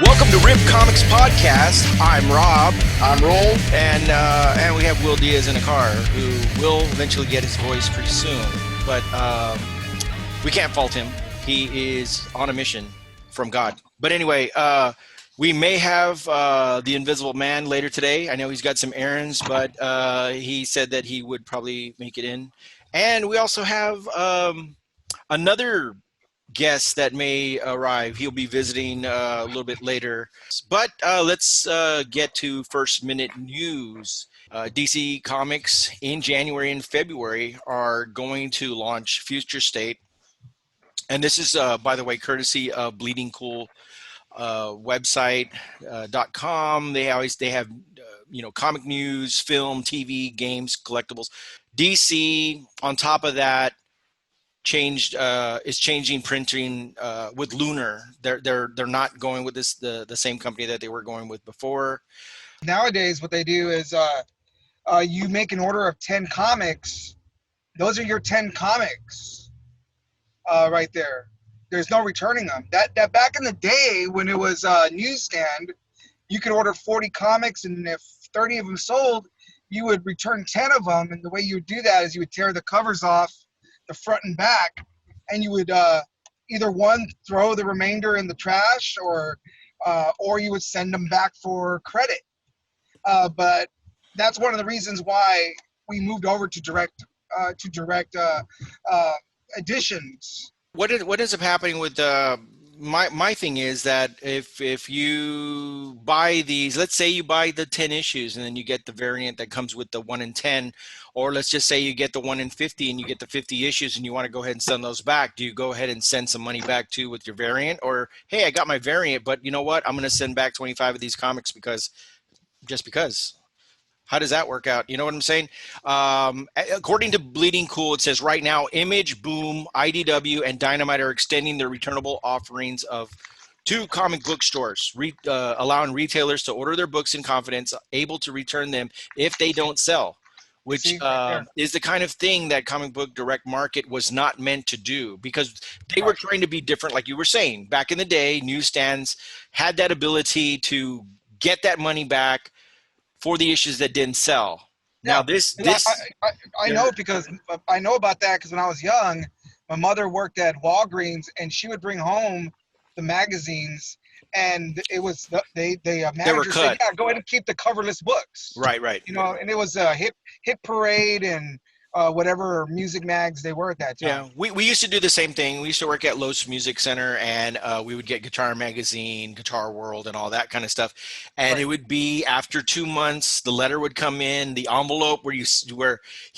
Welcome to Rip Comics Podcast. I'm Rob, I'm Roll. and we have Will Diaz in a car, who will eventually get his voice pretty soon. But we can't fault him. He is on a mission from God. But anyway, we may have the Invisible Man later today. I know he's got some errands, but he said that he would probably make it in. And we also have another guest that may arrive. He'll be visiting a little bit later. But let's get to first minute news. DC Comics in January and February are going to launch Future State. And this is, by the way, courtesy of Bleeding Cool website.com. They have comic news, film, TV, games, collectibles. DC, on top of that, is changing printing with Lunar. They're not going with the same company that they were going with before. Nowadays, what they do is you make an order of 10 comics. Those are your 10 comics right there. There's no returning them. That back in the day when it was newsstand, you could order 40 comics, and if 30 of them sold, you would return 10 of them. And the way you would do that is you would tear the covers off the front and back, and you would either throw the remainder in the trash, or you would send them back for credit. But that's one of the reasons why we moved over to direct editions. What ends up happening with my thing is that if you buy these, let's say you buy the 10 issues and then you get the variant that comes with the 1 in 10, or let's just say you get the 1 in 50 and you get the 50 issues and you want to go ahead and send those back, do you go ahead and send some money back too with your variant? Or, hey, I got my variant, but you know what? I'm going to send back 25 of these comics because. How does that work out? You know what I'm saying? According to Bleeding Cool, it says right now, Image, Boom, IDW, and Dynamite are extending their returnable offerings to comic book stores, allowing retailers to order their books in confidence, able to return them if they don't sell, which is the kind of thing that Comic Book Direct Market was not meant to do, because they were trying to be different, like you were saying. Back in the day, newsstands had that ability to get that money back for the issues that didn't sell. Now I know, because I know about that, because when I was young, my mother worked at Walgreens, and she would bring home the magazines, and it was the manager said, "Yeah, go ahead and keep the coverless books." Right. You know, and it was a hit parade and whatever music mags they were at that time. Yeah, we used to do the same thing. We used to work at Los Music Center, and we would get Guitar Magazine, Guitar World, and all that kind of stuff. And It would be after 2 months, the letter would come in, the envelope where he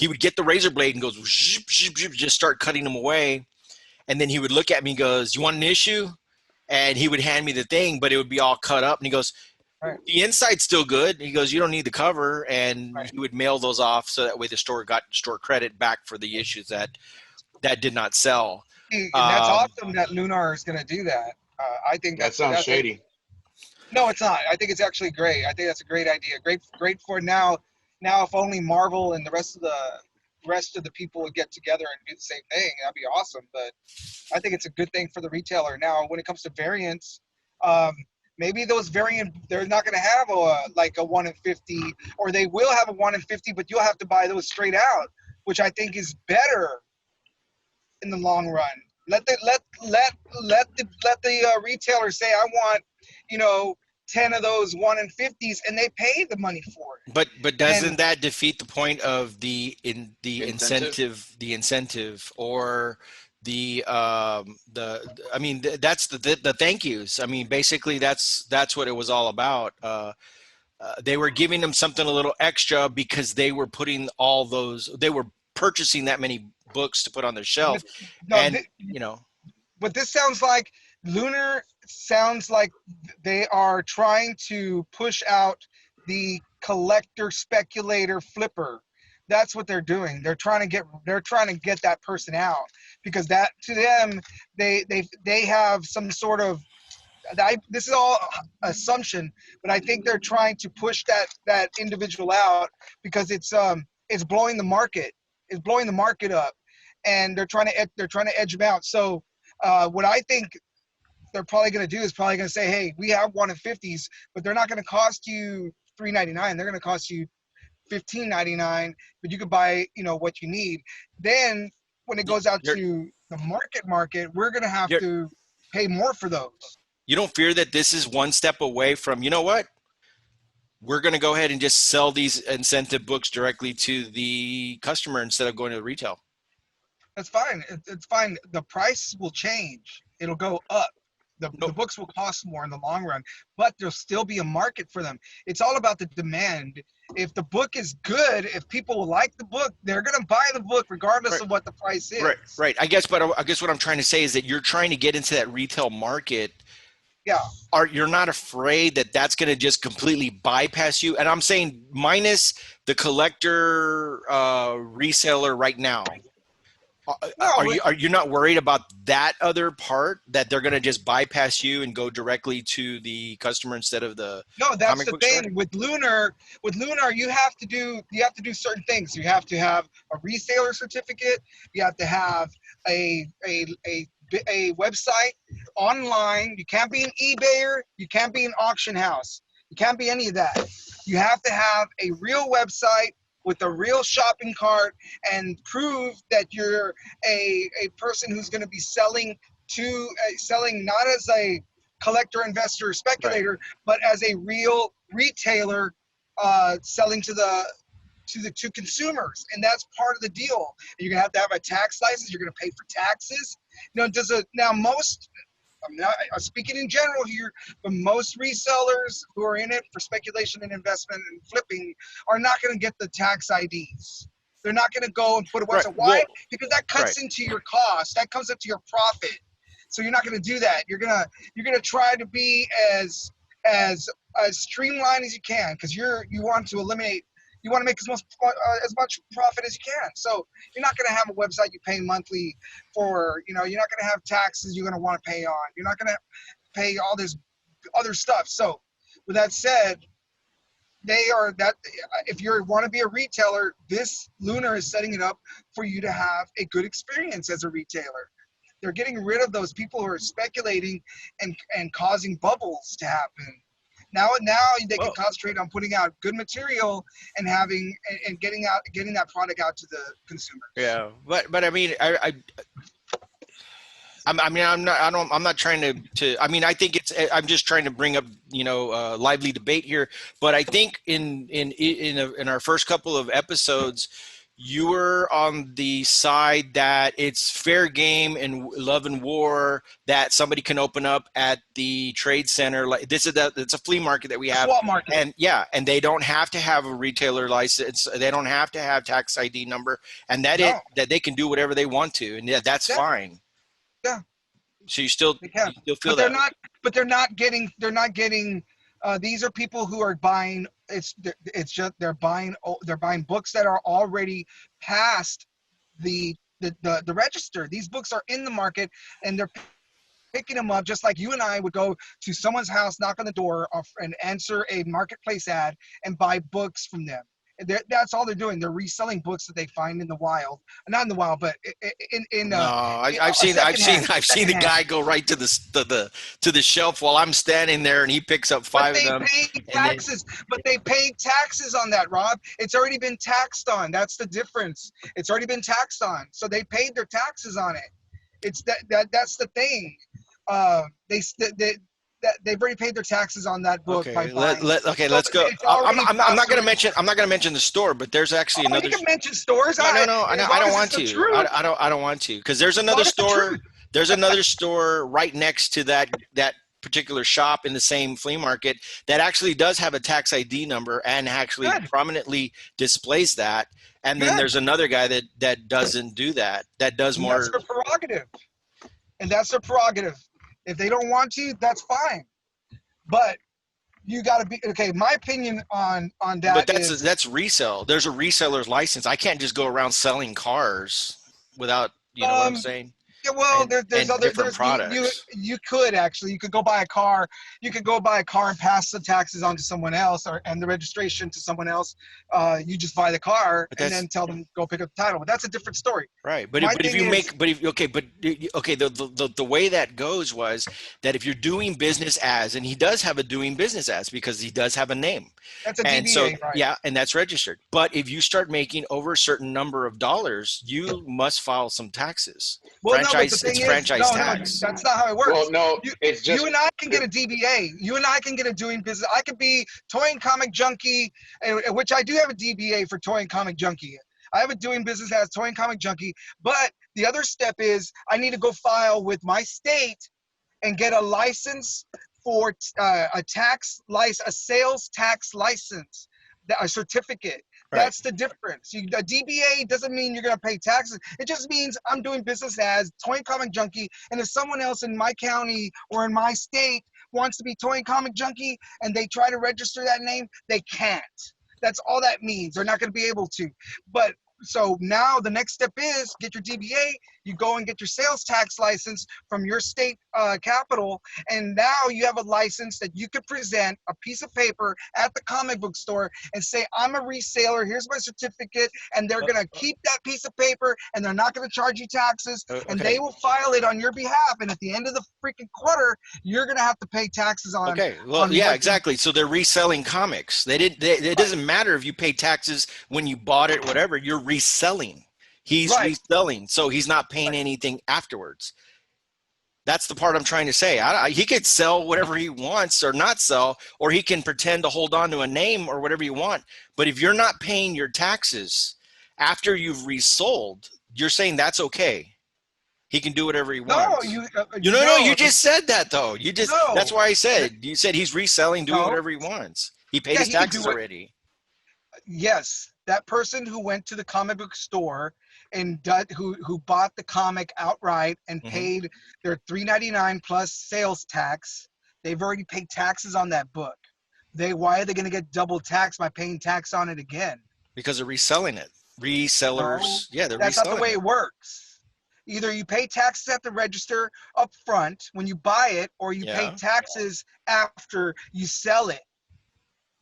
would get the razor blade and goes, zip, zip, zip, just start cutting them away. And then he would look at me and goes, "You want an issue?" And he would hand me the thing, but it would be all cut up. And he goes, "The inside's still good." He goes, "You don't need the cover." And he would mail those off, so that way the store got store credit back for the issues that did not sell. And that's awesome that Lunar is going to do that. I think that sounds shady. No, it's not. I think it's actually great. I think that's a great idea. Great for now. Now, if only Marvel and the rest of the people would get together and do the same thing, that'd be awesome. But I think it's a good thing for the retailer. Now, when it comes to variants, maybe those they're not going to have a 1 in 50, or they will have a 1 in 50, but you'll have to buy those straight out, which I think is better in the long run. Let the retailer say, "I want, 10 of those 1 in 50s," and they pay the money for it. But doesn't that defeat the point of the incentive, or that's the thank yous. I mean, basically that's what it was all about. They were giving them something a little extra because they were they were purchasing that many books to put on their shelf. But this sounds like Lunar sounds like they are trying to push out the collector, speculator, flipper. That's what they're doing. They're trying to get that person out, because that, to them, they have some sort of, this is all assumption, but I think they're trying to push that individual out, because it's blowing the market. It's blowing the market up, and they're trying to edge them out. So what I think they're probably going to do is probably going to say, hey, we have one in 50s, but they're not going to cost you $3.99. They're going to cost you $15.99, but you could buy, what you need. Then when it goes out You're, to the market, we're going to have you're, to pay more for those. you don't fear that this is one step away from, you know what? We're going to go ahead and just sell these incentive books directly to the customer instead of going to the retail. That's fine. It's fine. The price will change. It'll go up. The books will cost more in the long run, but there'll still be a market for them. It's all about the demand. If the book is good, if people like the book, they're going to buy the book regardless of what the price is. Right. I guess what I'm trying to say is that you're trying to get into that retail market. Yeah. You're not afraid that that's going to just completely bypass you? And I'm saying minus the collector reseller right now. Are you not worried about that other part, that they're going to just bypass you and go directly to the customer instead of the No, that's comic the book thing. store? With Lunar, you have to do certain things. You have to have a reseller certificate. You have to have a website online. You can't be an eBayer. You can't be an auction house. You can't be any of that. You have to have a real website with a real shopping cart and prove that you're a person who's going to be selling not as a collector, investor, speculator, but as a real retailer selling to consumers. And that's part of the deal. You're gonna have to have a tax license. You're gonna pay for taxes. I'm speaking in general here, but most resellers who are in it for speculation and investment and flipping are not going to get the tax IDs. They're not going to go and put a website. Why? Because that cuts into your cost. That comes into your profit. So you're not going to do that. You're gonna try to be as streamlined as you can, because you want to make as much profit as you can. So you're not going to have a website you pay monthly for. You're not going to have taxes you're going to want to pay on. You're not going to pay all this other stuff. So with that said, if you want to be a retailer, this Lunar is setting it up for you to have a good experience as a retailer. They're getting rid of those people who are speculating and causing bubbles to happen. Now they can concentrate on putting out good material and getting that product out to the consumers. Yeah, but I mean, I'm not trying to. I mean, I think I'm just trying to bring up lively debate here. But I think in our first couple of episodes, you were on the side that it's fair game in Love and War that somebody can open up at the trade center. Like it's a flea market that we have, swap market. and they don't have to have a retailer license. They don't have to have tax ID number, and that they can do whatever they want to, and that's fine. Yeah. So you still feel that, but they're not getting. These are people who are buying. They're buying books that are already past the register. These books are in the market, and they're picking them up just like you and I would go to someone's house, knock on the door, and answer a marketplace ad and buy books from them. That's all they're doing. They're reselling books that they find in the wild, not in the wild, but I've seen the guy go right to the shelf while I'm standing there, and he picks up five of them. But they paid taxes on that, Rob. It's already been taxed on. That's the difference. It's already been taxed on, so they paid their taxes on it. It's that's the thing. They've already paid their taxes on that book. Okay, let's go. I'm not going to mention the store, but there's actually another. You can mention stores. No, I don't want to. I don't want to, because there's another store. There's another store right next to that particular shop in the same flea market that actually does have a tax ID number and actually prominently displays that. And then there's another guy that doesn't do that. That does more. That's their prerogative. And that's their prerogative. If they don't want to, that's fine. But you got to be okay. My opinion on that. But that's resell. There's a reseller's license. I can't just go around selling cars without. You know what I'm saying? Yeah, well, there's and other different products. you could actually, you could go buy a car, and pass the taxes on to someone else, and the registration to someone else. You just buy the car But and that's then tell them go pick up the title. But that's a different story. right. My But if thing you is, make, but if okay, but okay, the way that goes was that if you're doing business as, and he does have a doing business as because he does have a name. that's a And so, DBA, right? yeah, and that's registered. But if you start making over a certain number of dollars, you must file some taxes. Well, no, but the It's thing is, franchise no, tax. that's not how it Well, works. no, You, it's you just and I can get a DBA. You and I can get a doing business. I could be Toy and Comic Junkie, which I do have a DBA for Toy and Comic Junkie. I have a doing business as Toy and Comic Junkie. But the other step is I need to go file with my state and get a license for a sales tax license, a certificate. Right. That's the difference. A DBA doesn't mean you're going to pay taxes. It just means I'm doing business as Toy and Comic Junkie, and if someone else in my county or in my state wants to be Toy and Comic Junkie and they try to register that name, they can't. That's all that means. They're not going to be able to. But so now the next step is get your DBA. You go and get your sales tax license from your state capital, and now you have a license that you could present a piece of paper at the comic book store and say, I'm a reseller, here's my certificate, and they're going to keep that piece of paper and they're not going to charge you taxes, and Okay. they will file it on your behalf, and at the end of the freaking quarter, you're going to have to pay taxes on. Okay. Well, on yeah, what exactly. So they're reselling comics. It doesn't matter if you pay taxes when you bought it, whatever. You're reselling. He's Right. reselling, so he's not paying anything afterwards. That's the part I'm trying to say. He could sell whatever he wants or not sell, or he can pretend to hold on to a name or whatever you want. But if you're not paying your taxes after you've resold, you're saying that's okay. He can do whatever he No, wants. no, You just said that though. No. That's why I said, you said he's reselling, doing No. whatever he wants. He paid Yeah, his he can do taxes what- already. Yes, that person who went to the comic book store and who bought the comic outright and Mhm. paid their $3.99 plus sales tax, they've already paid taxes on that book. Why are they going to get double tax by paying tax on it again? Because they're reselling it. Resellers, No, yeah, they're that's not the reselling way it. it works. Either you pay taxes at the register up front when you buy it, or you pay Yeah. taxes after you sell it.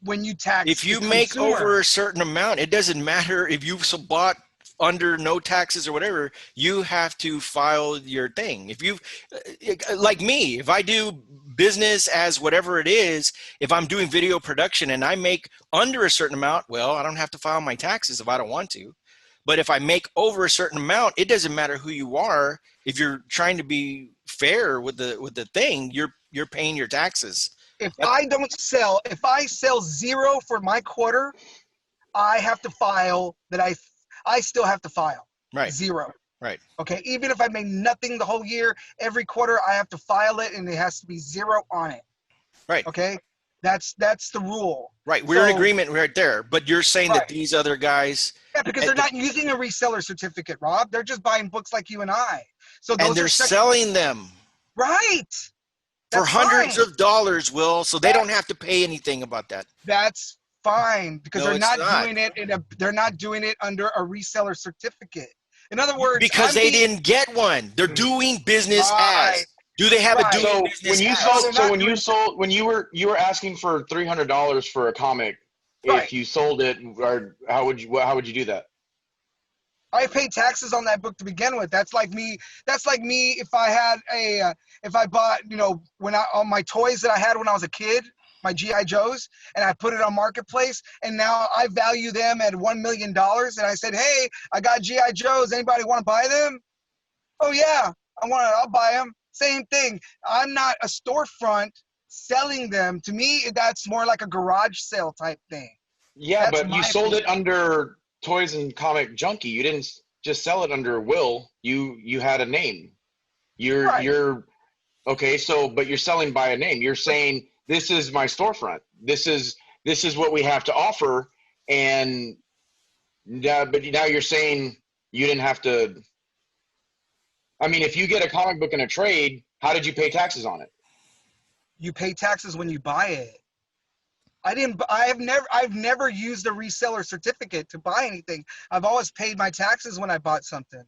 When you tax If you the make consumer. over a certain amount, it doesn't matter if you've bought under no taxes or whatever, you have to file your thing. If you, like me, if I do business as whatever it is, if I'm doing video production and I make under a certain amount, well, I don't have to file my taxes if I don't want to. But if I make over a certain amount, it doesn't matter who you are. If you're trying to be fair with the thing, you're paying your taxes. If I sell zero for my quarter, I have to file that I still have to file Right. zero. Right. Okay, even if I made nothing the whole year, every quarter I have to file it, and it has to be zero on it. Right. Okay, that's the rule. Right. We're in So- agreement right there. But you're saying that Right. these other guys, Yeah, because they're not using a reseller certificate, Rob. They're just buying books like you and I. So those and they're are selling them right. for That's hundreds fine. of dollars, Will, so they don't have to pay anything about that. That's fine because No, they're it's not not. doing it they're not doing it under a reseller certificate. In other words, Because they didn't get one. They're doing business Right. as. Do they have Right. a doing so business when you as? sold, they're so not when you doing- sold, when you were asking for $300 for a comic, Right. if you sold it, or how would you do that? I pay taxes on that book to begin with. That's like me if I had if I bought, on my toys that I had when I was a kid, my GI Joes, and I put it on Marketplace, and now I value them at $1 million, and I said, hey, I got GI Joes, anybody want to buy them? Oh yeah, I'll buy them. Same thing. I'm not a storefront selling them. To me, that's more like a garage sale type thing. Yeah, That's but my you sold opinion. it under Toys and Comic Junkie. You didn't just sell it under Will. You had a name. Right. You're okay. So, but you're selling by a name. You're saying this is my storefront. This is what we have to offer. And but now you're saying you didn't have to. I mean, if you get a comic book in a trade, how did you pay taxes on it? You pay taxes when you buy it. I've never used a reseller certificate to buy anything. I've always paid my taxes when I bought something.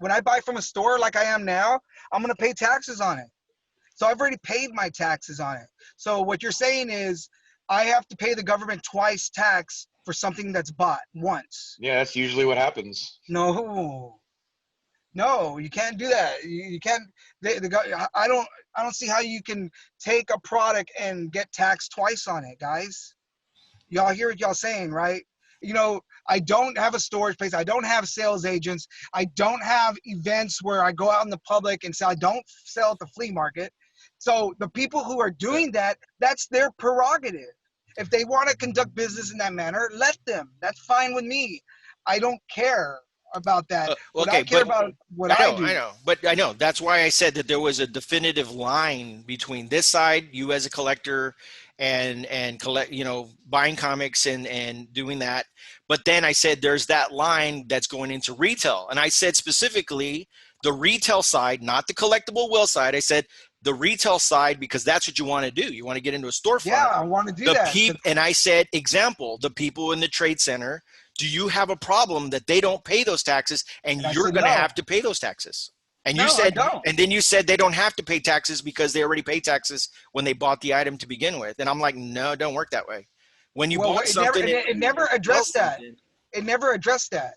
when I buy from a store like I am now, I'm going to pay taxes on it. So I've already paid my taxes on it. So what you're saying is I have to pay the government twice tax for something that's bought once. Yeah, that's usually what happens. No, no, you can't do that. You can't. I don't see how you can take a product and get taxed twice on it, guys. Y'all hear what y'all saying, right? You know, I don't have a storage place. I don't have sales agents. I don't have events where I go out in the public and sell. I don't sell at the flea market. So the people who are doing that, that's their prerogative. If they want to conduct business in that manner, let them. That's fine with me. I don't care about that. What Okay, I care but about what I I know, do. I know, but I know that's why I said that there was a definitive line between this side, you as a collector, and collect, you know, buying comics and doing that. But then I said there's that line that's going into retail, and I said specifically the retail side, not the collectible will side. I said the retail side because that's what you want to do. You want to get into a Yeah, storefront. I want to do that. And I said, example, the people in the trade center, do you have a problem that they don't pay those taxes and And I you're said, going to no, have to pay those taxes? And you no, I said, don't. and then you said they don't have to pay taxes because they already pay taxes when they bought the item to begin with. And I'm like, no, it don't work that way. When you Well, bought it never, something, it never sell addressed that. something. It never addressed that.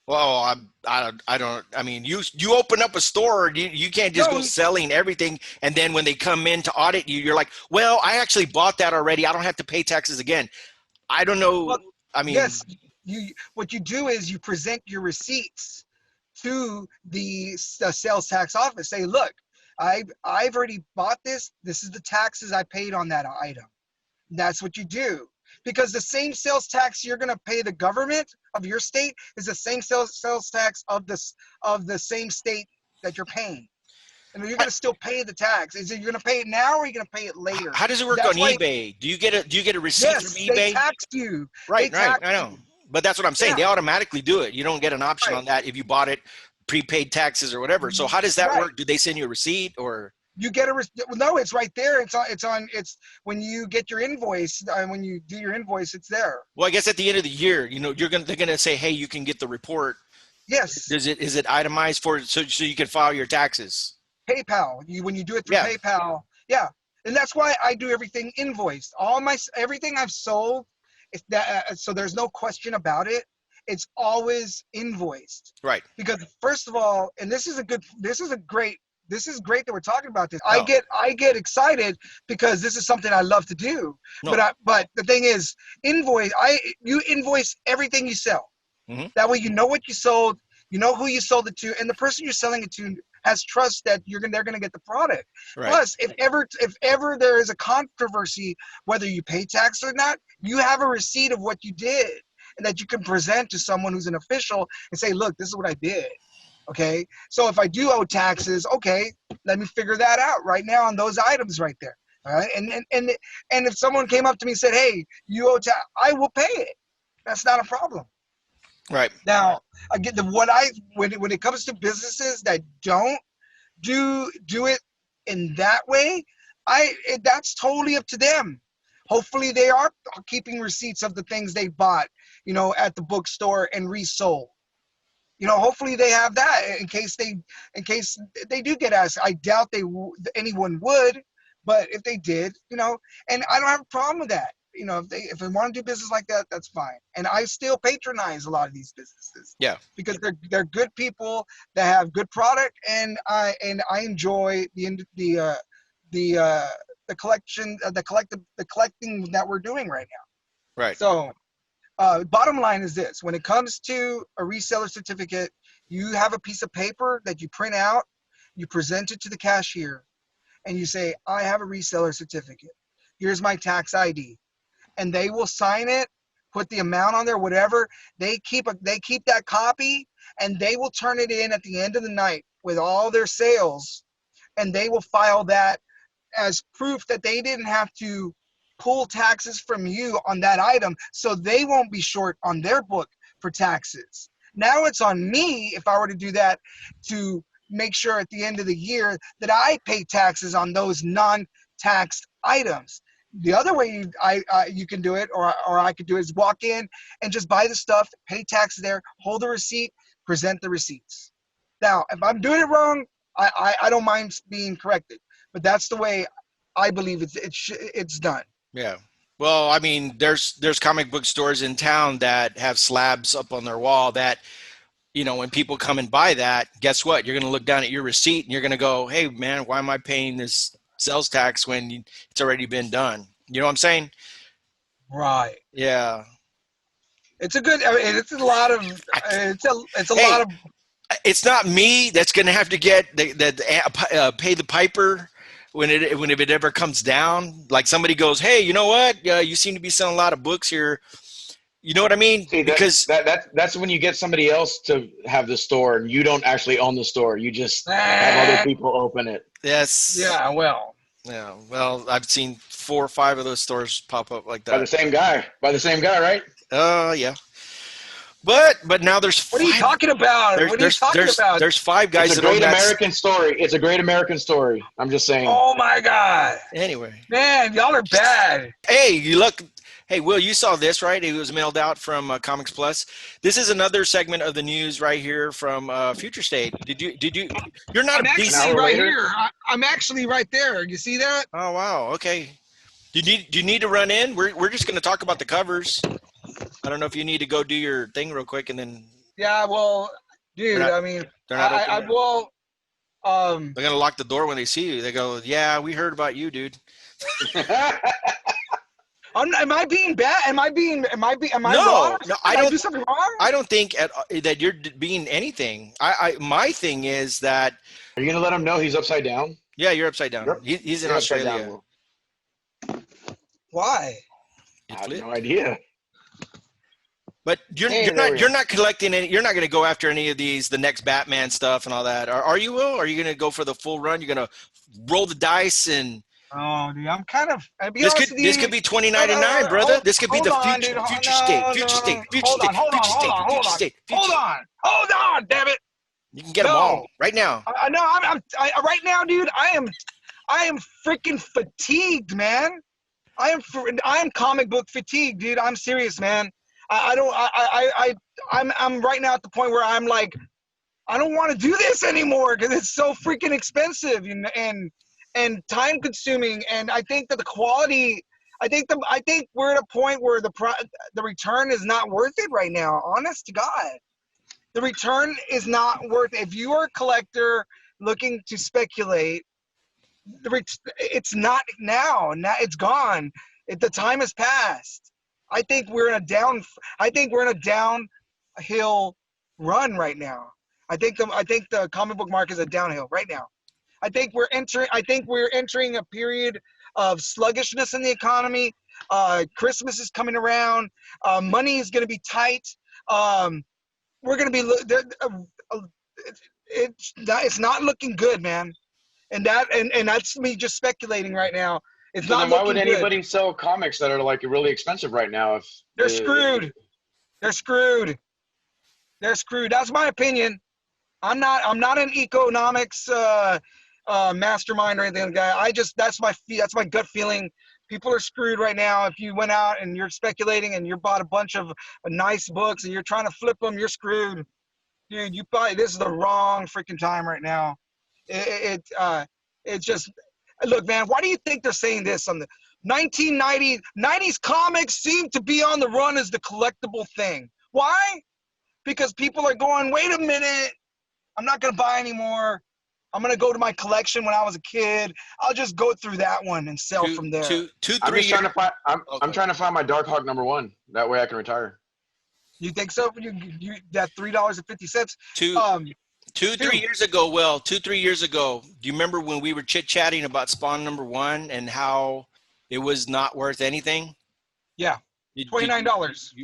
Well, I don't. I mean, you open up a store, you can't just go No, selling everything, and then when they come in to audit you, you're like, well, I actually bought that already. I don't have to pay taxes again. I don't know. well, I mean, yes, you. What you do is you present your receipts to the sales tax office. Say, look, I've already bought this. This is the taxes I paid on that item. That's what you do. Because the same sales tax you're going to pay the government of your state is the same sales tax of the same state that you're paying. And you're going to still pay the tax. Is it you're going to pay it now or are you going to pay it later? how does it work on That's why, eBay? Do you get a receipt from yes, they eBay? tax you. They Right, right. tax I know, you. but that's what I'm saying. Yeah, They automatically do it. You don't get an option right, on that if you bought it prepaid taxes or whatever. So how does that right. work? Do they send you a receipt or? You get a no, it's right there. It's when you get your invoice, when you do your invoice, it's there. Well, I guess at the end of the year, you know, they're gonna say, hey, you can get the report. Yes, Is it itemized for so you can file your taxes? PayPal. When you do it through Yeah, PayPal, yeah, and that's why I do everything invoiced. Everything I've sold, it's that so there's no question about it. It's always invoiced right. because first of all, and this is great that we're talking about this. Oh, I get excited because this is something I love to do. no. But the thing is, you invoice everything you sell. Hmm. That way you know what you sold, you know who you sold it to, and the person you're selling it to has trust that they're gonna get the product. Right. Plus, if ever there is a controversy whether you pay tax or not, you have a receipt of what you did and that you can present to someone who's an official and say, look, this is what I did. Okay, so if I do owe taxes, okay, let me figure that out right now on those items right there. All right, and if someone came up to me and said, hey, you owe tax, I will pay it. That's not a problem. Right. Now, again, when it comes to businesses that don't do it in that way, that's totally up to them. Hopefully, they are keeping receipts of the things they bought, at the bookstore and resold. Hopefully they have that in case they do get asked. I doubt anyone would, but if they did, and I don't have a problem with that. If they want to do business like that, that's fine. And I still patronize a lot of these businesses. Yeah. Because they're good people that have good product, and I enjoy the collecting that we're doing right now. Right. So. Bottom line is this: when it comes to a reseller certificate, you have a piece of paper that you print out, you present it to the cashier, and you say, I have a reseller certificate. Here's my tax ID. And they will sign it, put the amount on there, whatever. They keep that copy, and they will turn it in at the end of the night with all their sales, and they will file that as proof that they didn't have to pull taxes from you on that item, so they won't be short on their book for taxes. Now it's on me, if I were to do that, to make sure at the end of the year that I pay taxes on those non-taxed items. The other way you can do it, or I could do it, is walk in and just buy the stuff, pay taxes there, hold the receipt, present the receipts. Now, if I'm doing it wrong, I don't mind being corrected, but that's the way I believe it's done. Yeah. Well, I mean, there's comic book stores in town that have slabs up on their wall that, when people come and buy that, guess what? You're going to look down at your receipt and you're going to go, hey, man, why am I paying this sales tax when it's already been done? You know what I'm saying? Right. Yeah. It's a good. I mean, it's a lot of. It's a Hey, lot of. it's not me that's going to have to get pay the piper when it ever comes down. Like somebody goes, hey, you know what? You seem to be selling a lot of books here. You know what I mean? See, Because that's when you get somebody else to have the store and you don't actually own the store. You just have other people open it. yes. Yeah. Well. Yeah. Well, I've seen 4 or 5 of those stores pop up like By the that. same guy. By the same guy, right? Yeah. But now there's 5. What are you talking about? What are you talking about? There's 5 guys It's a that own great that. American story. It's a great American story. I'm just saying. Oh my God, Anyway. man, y'all are bad. Hey, you look. Hey, Will, you saw this, right? It was mailed out from Comics Plus. This is another segment of the news right here from Future State. Did you? You're not I'm a actually DC. hour right later? here. I'm actually right there. You see that? Oh wow. Okay. Do you need to run in? We're just going to talk about the covers. I don't know if you need to go do your thing real quick and then Yeah. Well, dude. They're not- I mean, they're not open I yet. will. They're going to lock the door when they see you. They go, "Yeah, we heard about you, dude." Am I being bad? Am I No, wrong? no, Did I I don't. do something wrong? I don't think that you're being anything. My thing is that Are you gonna let him know he's upside down? yeah, you're upside down. Yep. He's in You're upside down, Australia. Will. Why? I It have flipped. no idea. But Hey, there we you're are. not collecting any. You're not going to go after any of the next Batman stuff and all that. Are you, Will? Are you going to go for the full run? You're going to roll the dice and Oh, dude, I'm kind of. I'll be this honest with you. could be 2099, brother. Hold, This could be hold the on, future dude. future No, state, no, future no. state, future Hold on, state, hold on, future hold state, on, hold future on, state, hold future. on, hold on, damn it. You can get them No. all right now. No, right now, dude. I am freaking fatigued, man. I am comic book fatigued, dude. I'm serious, man. I'm right now at the point where I'm like, I don't want to do this anymore because it's so freaking expensive and time consuming. And I think that the quality, I think we're at a point where the return is not worth it right now. Honest to God, the return is not worth it. If you are a collector looking to speculate, it's not now. Now it's gone. The time has passed. I think we're in a downhill run right now. I think the comic book market is a downhill right now. I think we're entering a period of sluggishness in the economy. Christmas is coming around. Money is going to be tight. We're going to be it's not looking good, man. And that's me just speculating right now. It's So not then why would looking good. anybody sell comics that are like really expensive right now? If They're screwed. They're screwed. They're screwed. That's my opinion. I'm not an economics mastermind or anything like that. That's my gut feeling. People are screwed right now. If you went out and you're speculating and you bought a bunch of nice books and you're trying to flip them, you're screwed, dude. This is the wrong freaking time right now. It's just, look, man. Why do you think they're saying this on the 90s comics seem to be on the run as the collectible thing? Why? Because people are going, wait a minute, I'm not going to buy anymore. I'm going to go to my collection when I was a kid. I'll just go through that one and sell from there. I'm just trying to find. I'm trying to find my Dark Hawk #1. That way I can retire. You think so? You that $3.50? 3 years ago, Will, 2-3 years ago, do you remember when we were chit-chatting about Spawn #1 and how it was not worth anything? Yeah. $29.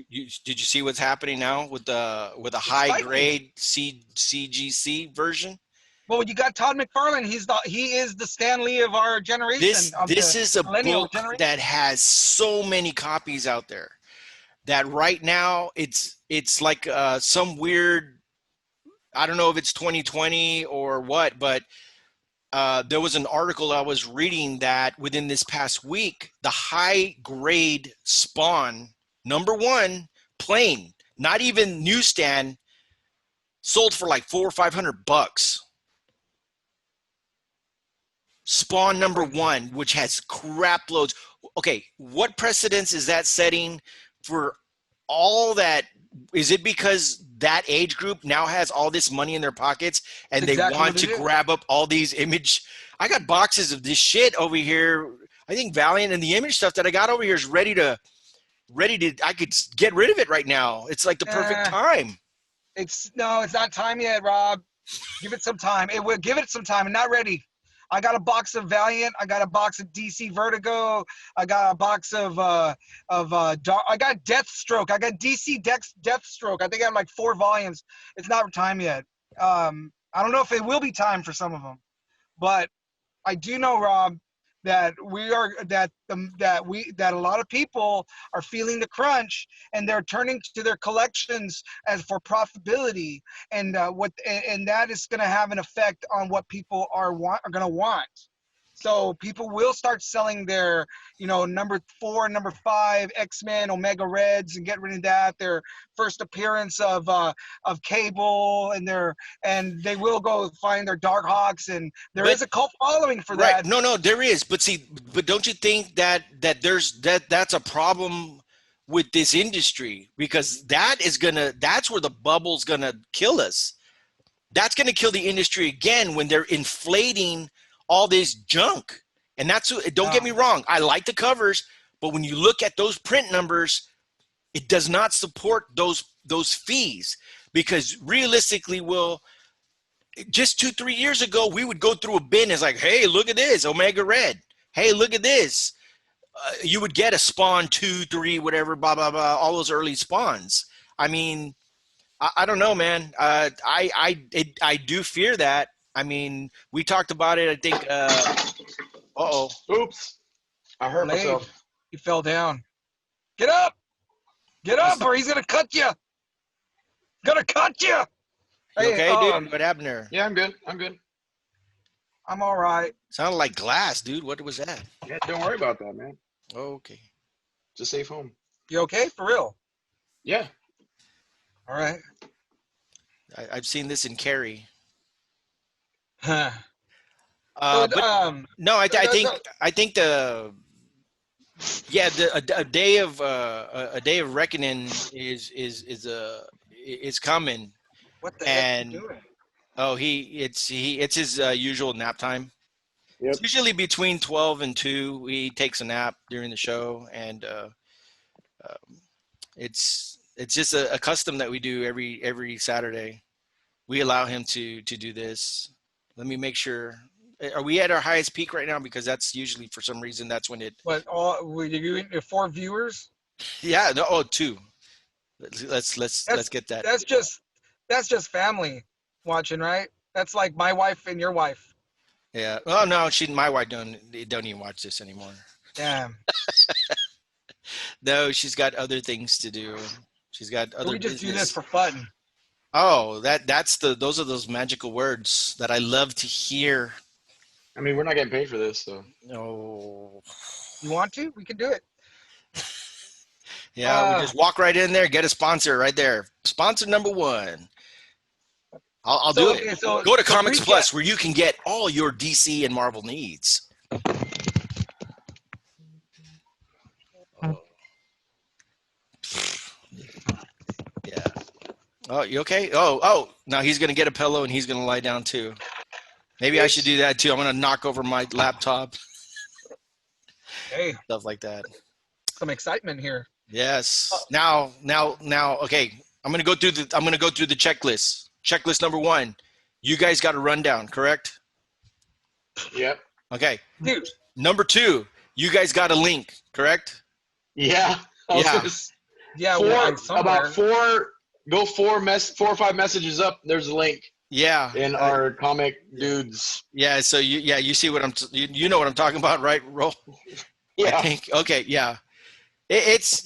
Did you see what's happening now with a high grade CGC version? Well, you got Todd McFarlane. He is the Stan Lee of our generation. This is a book that has so many copies out there that right now it's like some weird, I don't know if it's 2020 or what, but there was an article I was reading that within this past week, the high grade Spawn #1 plain, not even newsstand, sold for like $400 or $500. Spawn number 1, which has crap loads. Okay, what precedence is that setting for all that? Is it because that age group now has all this money in their pockets and That's they exactly want what to it is. grab up all these image? I got boxes of this shit over here. I think Valiant and the image stuff that I got over here is ready to. I could get rid of it right now. It's like the perfect time. It's not time yet, Rob. Give it some time. It will give it some time. I'm not ready. I got a box of Valiant. I got a box of DC Vertigo. I got a box of I got Deathstroke. I got DC Deathstroke. I think I have like 4 volumes. It's not time yet. I don't know if it will be time for some of them, but I do know, Rob, that that a lot of people are feeling the crunch and they're turning to their collections as for profitability, and that is going to have an effect on what people are going to want. So people will start selling their, number 4, number 5 X-Men Omega Reds and get rid of that. Their first appearance of Cable, and they will go find their Dark Hawks, and there is a cult following for that. Right? No, there is. But don't you think that that's a problem with this industry, because that's where the bubble's gonna kill us. That's gonna kill the industry again when they're inflating all this junk. And don't get me wrong, I like the covers, but when you look at those print numbers, it does not support those fees, because realistically, just 2-3 years ago, we would go through a bin as like, hey, look at this Omega Red. Hey, look at this. You would get a Spawn 2, 3, whatever, blah, blah, blah, all those early Spawns. I mean, I don't know, man. I do fear that. I mean, we talked about it, I think. Oops. I hurt myself. You fell down. Get up, or he's going to cut you. You okay, dude? What happened there? Yeah, I'm good. I'm all right. Sounded like glass, dude. What was that? Yeah, don't worry about that, man. Okay. It's a safe home. You okay? For real? Yeah. All right. I've seen this in Cary. Huh. No, I think a day of reckoning is coming. What the heck are you doing? Oh, it's his usual nap time. Yep. It's usually between 12 and 2. He takes a nap during the show, and it's just a custom that we do every Saturday. We allow him to do this. Let me make sure. Are we at our highest peak right now? Because that's usually, for some reason, that's when it. But were you 4 viewers? Yeah. No. Oh, 2. Let's get that. That's just family watching, right? That's like my wife and your wife. Yeah. Oh no, my wife don't even watch this anymore. Damn. No, she's got other things to do. She's got other. We just business. do this for fun. Oh, those are those magical words that I love to hear. I mean, we're not getting paid for this, so. No. You want to? We can do it. Yeah, we just walk right in there, get a sponsor right there. Sponsor number 1. I'll do it. So, go to Comics Plus, where you can get all your DC and Marvel needs. Yeah. Oh, you okay? Oh, now he's gonna get a pillow and he's gonna lie down too. Maybe I should do that too. I'm gonna knock over my laptop. Hey, stuff like that. Some excitement here. Yes. Now. Okay. I'm gonna go through the checklist. Checklist number 1. You guys got a rundown, correct? Yep. Okay. Dude. Number 2. You guys got a link, correct? Yeah. Yeah. About 4 or 5 messages up. There's a link. Yeah. In our comic dudes. Yeah. So you see what you know what I'm talking about, right? Roll. Yeah. I think. Okay. Yeah. It's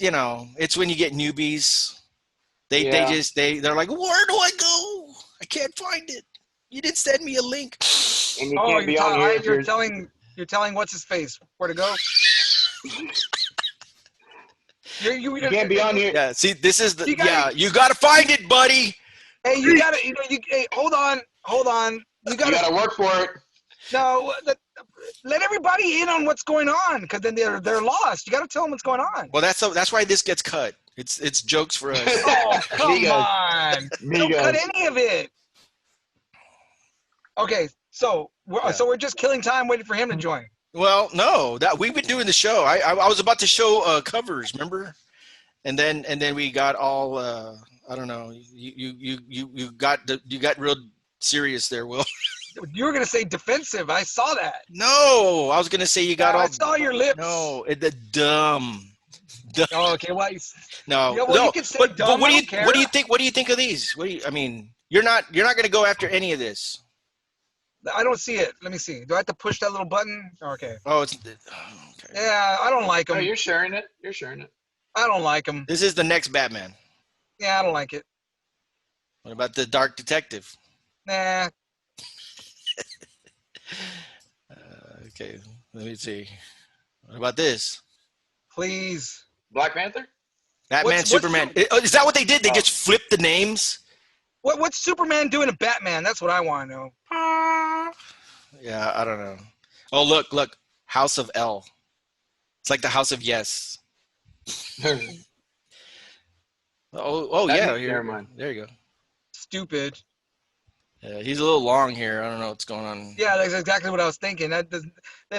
when you get newbies. They're like, where do I go? I can't find it. You didn't send me a link. And you can't be on here. You're telling what's his face where to go. You can't be on here. Yeah. See, this is you got to find it, buddy. Hey, you gotta, hey, hold on. You You gotta, gotta work for it. no, let everybody in on what's going on, because then they're lost. You gotta tell them what's going on. Well, that's why this gets cut. It's jokes for us. Oh, come Migas. on. Don't cut Migas. any of it. Okay, so we're just killing time waiting for him to join. Well, no, that we've been doing the show. I was about to show covers, remember? And then we got all I don't know. You got real serious there, Will. You were gonna say defensive. I saw that. No, I was gonna say you got all. I saw your lips. No, the dumb. Oh, okay, well, No, yeah, well, no. you can say But dumb. what do I you don't care. what do you think? What do you think of these? I mean, you're not gonna go after any of this. I don't see it. Let me see. Do I have to push that little button? Okay. Oh, it's okay. Yeah, I don't like No, them. you're sharing it. You're sharing it. I don't like them. This is the next Batman. Yeah, I don't like it. What about the Dark Detective? Nah. Okay, let me see. What about this? Please. Black Panther? Batman, What's Superman. Is that what they did? They just flipped the names? What's Superman doing to Batman? That's what I want to know. Yeah, I don't know. Oh, look. House of L. It's like the House of Yes. Yeah. Never mind. There you go. Stupid. Yeah, he's a little long here. I don't know what's going on. Yeah, that's exactly what I was thinking. It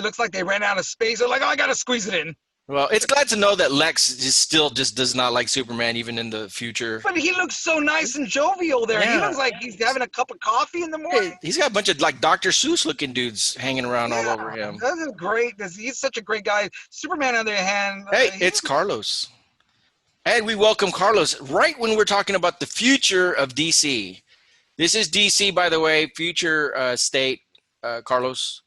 looks like they ran out of space. They're like, oh, I gotta squeeze it in. Well, it's glad to know that Lex still does not like Superman even in the future. But he looks so nice and jovial there. Yeah. He looks like he's having a cup of coffee in the morning. Hey, he's got a bunch of like Dr. Seuss looking dudes hanging around all over him. That is great. He's such a great guy. Superman, on the other hand. Hey, it's Carlos. And we welcome Carlos right when we're talking about the future of DC. This is DC, by the way, future state, Carlos.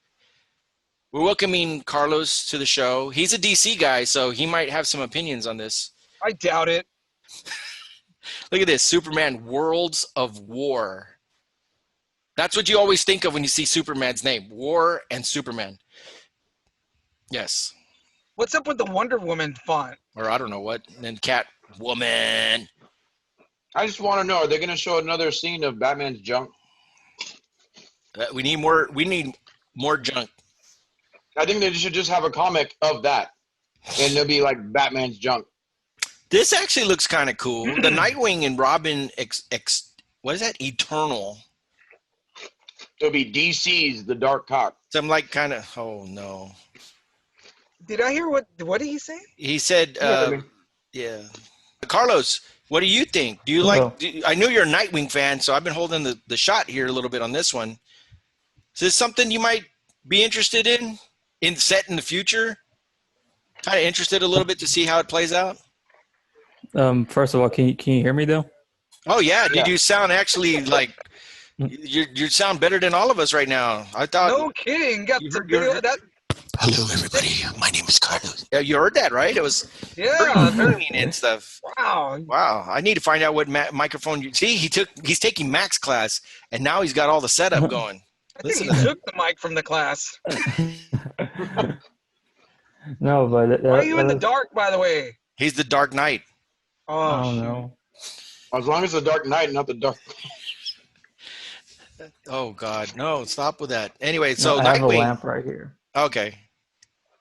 We're welcoming Carlos to the show. He's a DC guy, so he might have some opinions on this. I doubt it. Look at this, Superman Worlds of War. That's what you always think of when you see Superman's name, War and Superman. Yes. What's up with the Wonder Woman font? Or I don't know what. And then Catwoman. I just want to know, are they going to show another scene of Batman's junk? We need more junk. I think they should just have a comic of that. And it'll be like Batman's junk. This actually looks kind of cool. The Nightwing and Robin, what is that? Eternal. It'll be DC's The Dark Cock. Some like kind of, oh no. Did I hear what did he say? He said, Yeah. yeah. Carlos, what do you think? Do you like, I know you're a Nightwing fan, so I've been holding the shot here a little bit on this one. Is this something you might be interested in set in the future? Kind of interested a little bit to see how it plays out? First of all, can you hear me though? Oh yeah, Yeah. you sound actually like you sound better than all of us right now. I thought. No kidding. Got You the heard- video of that. Hello, everybody. My name is Carlos. Yeah, you heard that, right? It was Yeah. learning and stuff. Wow. Wow, I need to find out what microphone you see. He's taking Max class, and now he's got all the setup going. I think Listen he to that. took the mic from the class. No, but Why are you in the dark, by the way? He's the Dark Knight. I Oh, don't shoot. know. As long as the Dark Knight, not the Dark. Oh God, no! Stop with that. Anyway, No, so I have a Nightwing. lamp right here. Okay,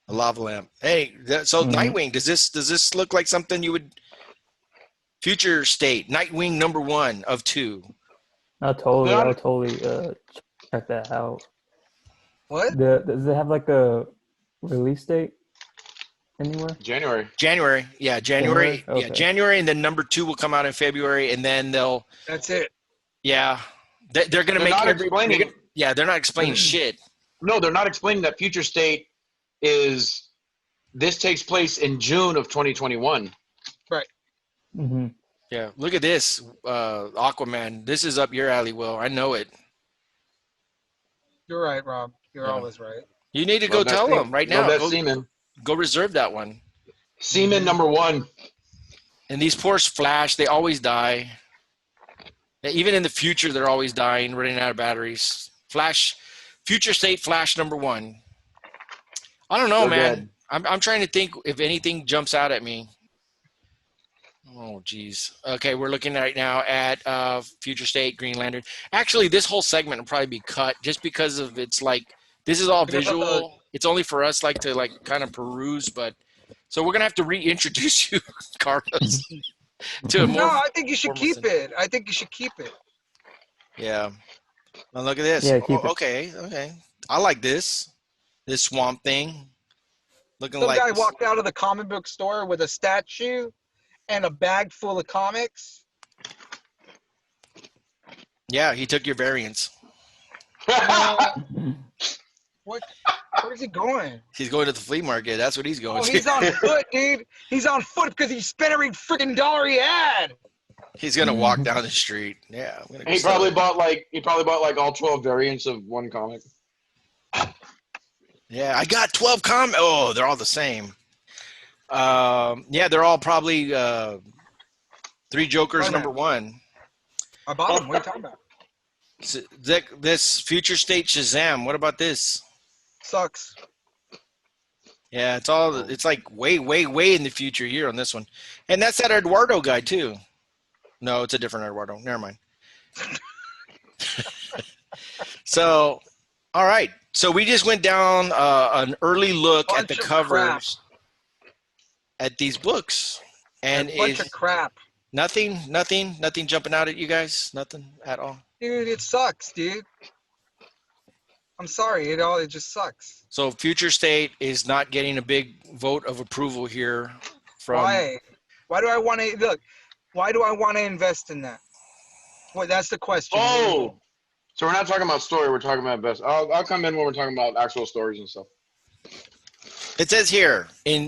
a lava lamp. Hey, so Mhm. Nightwing. Does this look like something you would? Future state, Nightwing #1 of 2. I'll totally Yeah. check that out. What? Does it have like a release date anywhere? January. January, yeah, January, January? yeah, Okay. January, and then #2 will come out in February, and then they'll, That's it. yeah, they're gonna They're make not every, explaining- they're gonna- yeah, they're not explaining shit. No, they're not explaining that future state is this takes place in June of 2021. Mm-hmm. Yeah, look at this, Aquaman. This is up your alley, Will. I know it. You're right, Rob. You're Yeah. always right. You need to go Love that tell thing. them right Love now. that Go, semen. go reserve that one. Semen #1. And these poor Flash, they always die. Even in the future, they're always dying, running out of batteries. Flash, future state Flash #1. I don't know, They're man. dead. I'm trying to think if anything jumps out at me. Oh, geez. Okay, we're looking right now at Future State, Green Lantern. Actually, this whole segment will probably be cut just because of it's like this is all Because of the- visual. It's only for us like to like kind of peruse, but so we're gonna have to reintroduce you, Carlos, to a No, more I think you should formal keep setting. it. I think you should keep it. Yeah. Well, look at this. Yeah, keep Oh, it. okay. I like this. This swamp thing. Looking Some like guy walked out of the comic book store with a statue and a bag full of comics. yeah, he took your variants. What? Where's he going? He's going to the flea market. That's what he's going Oh, to. he's on foot, dude. He's on foot because he spent every freaking dollar he had. He's gonna walk down the street. Yeah, I'm gonna go He sell probably it. bought like all 12 variants of one comic. Yeah, I got 12 comments. Oh, they're all the same. Yeah, they're all probably Three Jokers Spider-Man. #1. I bought him. What are you talking about? This Future State Shazam. What about this? Sucks. Yeah, it's like way in the future here on this one. And that's that Eduardo guy too. No, it's a different Eduardo. Never mind. So, all right. So we just went down an early look at the Bunch of covers at these books. And A bunch of crap. nothing jumping out at you guys? Nothing at all? Dude, it sucks, dude. I'm sorry. It just sucks. So Future State is not getting a big vote of approval here from Why? Why do I want to look? Why do I want to invest in that? Well, that's the question. Oh, so we're not talking about story. We're talking about best. I'll come in when we're talking about actual stories and stuff. It says here in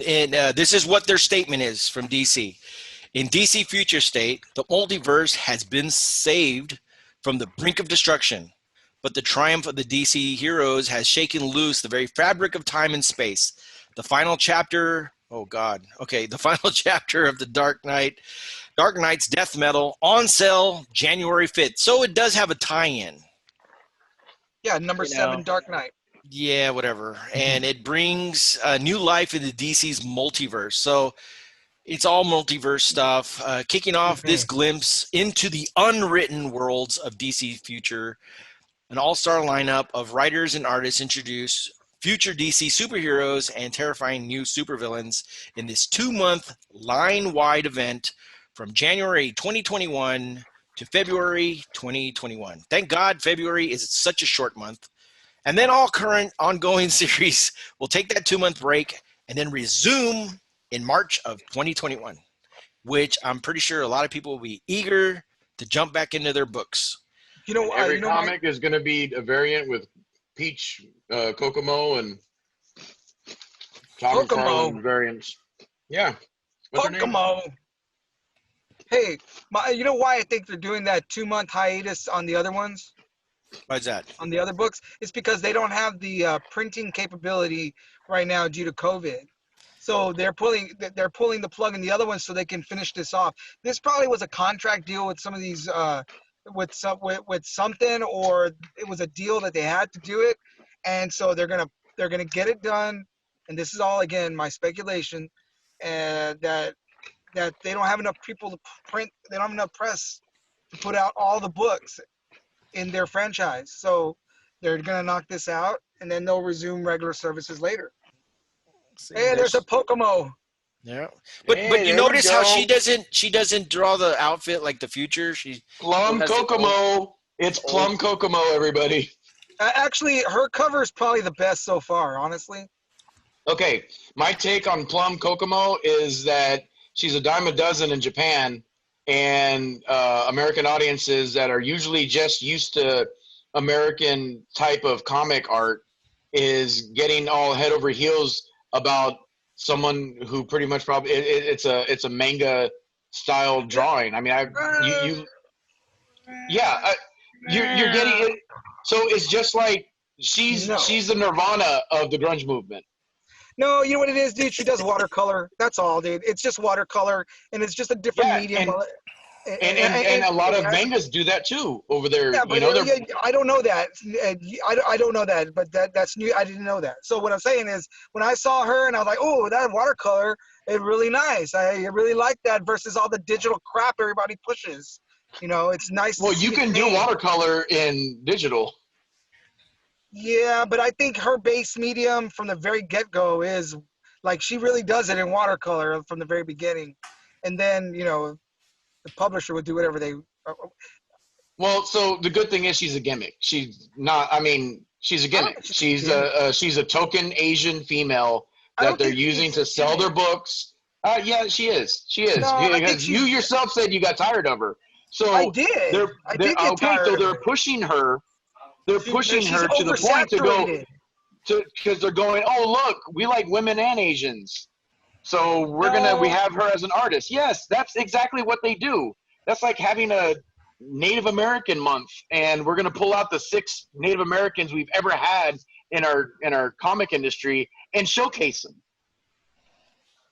this is what their statement is from DC. In DC Future State, the multiverse has been saved from the brink of destruction, but the triumph of the DC heroes has shaken loose the very fabric of time and space. The final chapter, the final chapter of the Dark Knight's Death Metal on sale January 5th. So it does have a tie-in. Yeah, number 7, Dark Knight. Yeah, whatever. And it brings new life into DC's multiverse. So it's all multiverse stuff. Kicking off this glimpse into the unwritten worlds of DC Future. An all-star lineup of writers and artists introduce future DC superheroes and terrifying new supervillains in this 2-month line-wide event from January 2021 to February 2021. Thank God February is such a short month. And then all current ongoing series will take that 2-month break and then resume in March of 2021, which I'm pretty sure a lot of people will be eager to jump back into their books. You know, Every comic is going to be a variant with Peach, Kokomo, and Tom McFarlane variants. Yeah. What's her name? Kokomo. Hey, you know why I think they're doing that 2-month hiatus on the other ones? Why's that? On the other books? It's because they don't have the printing capability right now due to COVID. So they're pulling the plug in the other ones so they can finish this off. This probably was a contract deal with some of these with something, or it was a deal that they had to do it, and so they're gonna get it done. And this is all, again, my speculation, and that they don't have enough people to print. They don't have enough press to put out all the books in their franchise. So they're gonna knock this out, and then they'll resume regular services later. Hey, there's a Kokomo. Yeah, but Hey, you there we notice how go. she doesn't draw the outfit like the Future. She Plum has the Kokomo. It's Plum Kokomo, everybody. Actually, her cover is probably the best so far, honestly. Okay, my take on Plum Kokomo is that she's a dime a dozen in Japan, and American audiences that are usually just used to American type of comic art is getting all head over heels about someone who pretty much probably it's a manga style drawing. I mean, you're getting it. So it's just like she's the Nirvana of the grunge movement. No, you know what it is, dude? She does watercolor. That's all, dude. It's just watercolor, and it's just a different medium. And a lot of mangas do that too over there. Yeah, but I don't know that. I don't know that, but that's new. I didn't know that. So what I'm saying is, when I saw her and I was like, oh, that watercolor is really nice. I really like that versus all the digital crap everybody pushes. It's nice. Well, to you see can it do paint. watercolor in digital. Yeah, but I think her base medium from the very get-go is like she really does it in watercolor from the very beginning, and then the publisher would do whatever they. Well, so the good thing is she's a gimmick. She's not. I mean, she's a gimmick. She's a token Asian female that they're using to sell their books. Yeah, she is. She is. No, Because you yourself said you got tired of her. So I did. I did get tired. So they're pushing her. They're pushing her to the point to go because they're going, oh look, we like women and Asians, so we have her as an artist. Yes, that's exactly what they do. That's like having a Native American month, and we're gonna pull out the 6 Native Americans we've ever had in our comic industry and showcase them.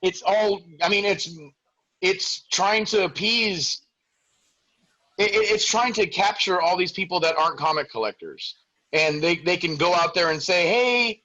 It's all. I mean, it's trying to appease. It's trying to capture all these people that aren't comic collectors, and they can go out there and say, hey,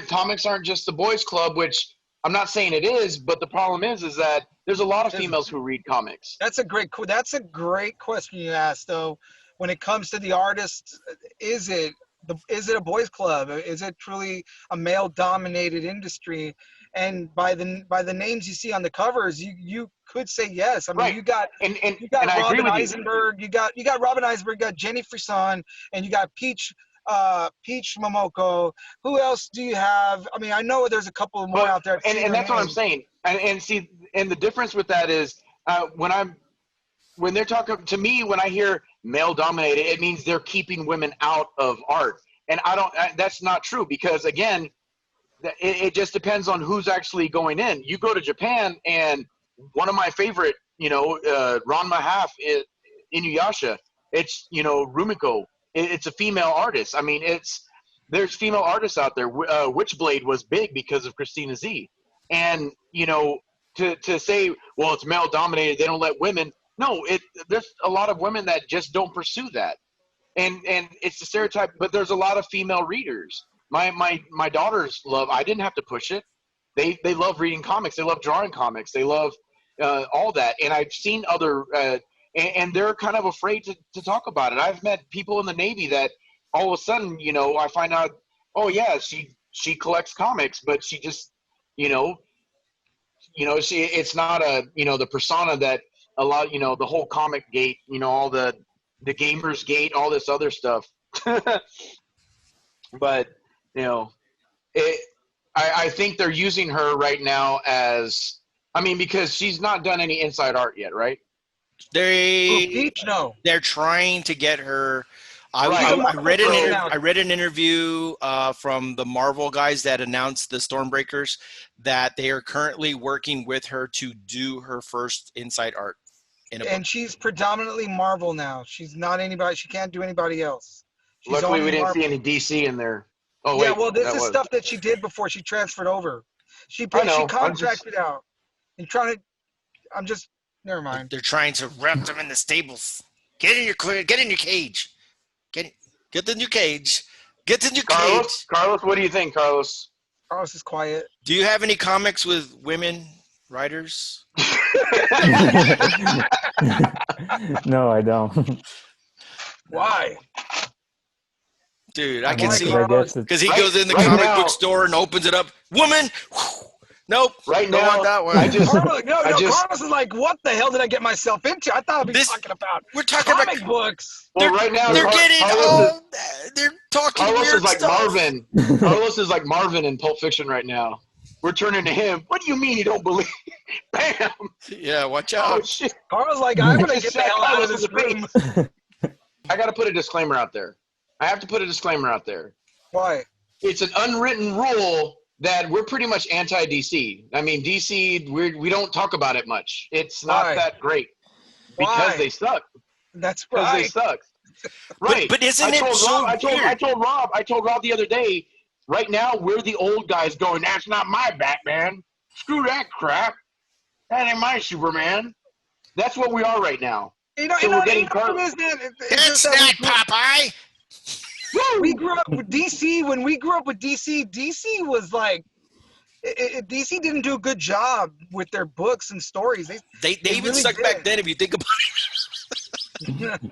comics aren't just the boys club, which I'm not saying it is, but the problem is that there's a lot of females who read comics. That's a great question you asked, though. When it comes to the artists, is it a boys club? Is it truly a male dominated industry? And by the names you see on the covers, you could say yes. I mean, you got Robin Eisenberg, you got Robin Eisenberg, you got Jenny Frison, and you got Peach Momoko. Who else do you have? I mean, I know there's a couple more out there. And that's what I'm saying. And see, and the difference with that is when they're talking to me, when I hear male dominated, it means they're keeping women out of art. And that's not true, because again, it just depends on who's actually going in. You go to Japan, and one of my favorite, Ranma half, Inuyasha, it's, Rumiko. It's a female artist. I mean, there's female artists out there. Witchblade was big because of Christina Z. And, to say, well, it's male dominated, they don't let women. No, there's a lot of women that just don't pursue that. And it's a stereotype, but there's a lot of female readers. My daughters I didn't have to push it. They love reading comics. They love drawing comics. They love all that. And I've seen other, and they're kind of afraid to talk about it. I've met people in the Navy that all of a sudden, I find out, oh yeah, she collects comics, but she just, it's not the persona that a lot, the whole comic gate, all the gamers gate, all this other stuff. But, I think they're using her right now because she's not done any inside art yet, right? They're trying to get her. I read an interview from the Marvel guys that announced the Stormbreakers that they are currently working with her to do her first inside art. And she's predominantly Marvel now. She's not anybody. She can't do anybody else. Luckily, we didn't see any DC in there. Oh, yeah, well, this is stuff that she did before she transferred over. She contracted out. And never mind. They're trying to wrap them in the stables. Get in your cage. Get in your cage. Get in your cage. Carlos, what do you think, Carlos? Carlos is quiet. Do you have any comics with women writers? No, I don't. Why? Dude, I can see because he goes in the comic book store and opens it up. Woman, nope. Right now, want that one. Carlos is like, what the hell did I get myself into? I thought I'd be talking about. We're talking comic books. Well, right now they're talking. Carlos weird is like stuff. Marvin. Carlos is like Marvin in Pulp Fiction right now. We're turning to him. What do you mean you don't believe? Bam. Yeah, watch out. Oh shit. Carlos like, I'm gonna get the hell out of this room. I got to put a disclaimer out there. I have to put a disclaimer out there. Why? It's an unwritten rule that we're pretty much anti-DC. I mean, DC, we don't talk about it much. It's not that great. Because they suck. That's right. Because they suck. Right. But isn't it so weird? I told Rob the other day, right now, we're the old guys going, that's not my Batman. Screw that crap. That ain't my Superman. That's what we are right now. You know, So we're getting what it is, man. It's It's just that not Popeye. we grew up with DC. When we grew up with DC, DC was like, DC didn't do a good job with their books and stories. They even really sucked did. back then. If you think about it,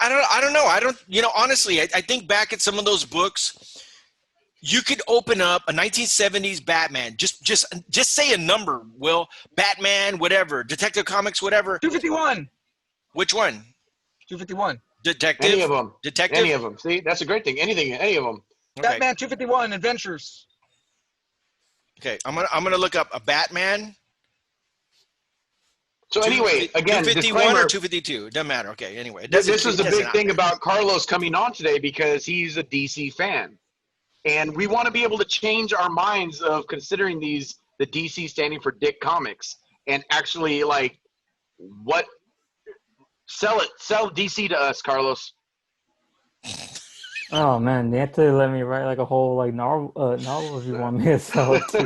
I don't know. I don't. You know, honestly, I think back at some of those books. You could open up a 1970s Batman. Just say a number. Will Batman, whatever, Detective Comics, whatever. 251. Which one? 251. Detective. Any of them. Detective. Any of them. See, that's a great thing. Anything, any of them. Okay. Batman 251 Adventures. Okay, I'm gonna look up a Batman. So anyway, again, 251 disclaimer, or 252. It doesn't matter. Okay, anyway, it this doesn't. is the it doesn't big thing about Carlos coming on today because he's a DC fan. And we want to be able to change our minds of considering the DC standing for Dick Comics and actually like sell DC to us, Carlos. Oh man, you have to let me write like a whole like novel if you want me to sell it to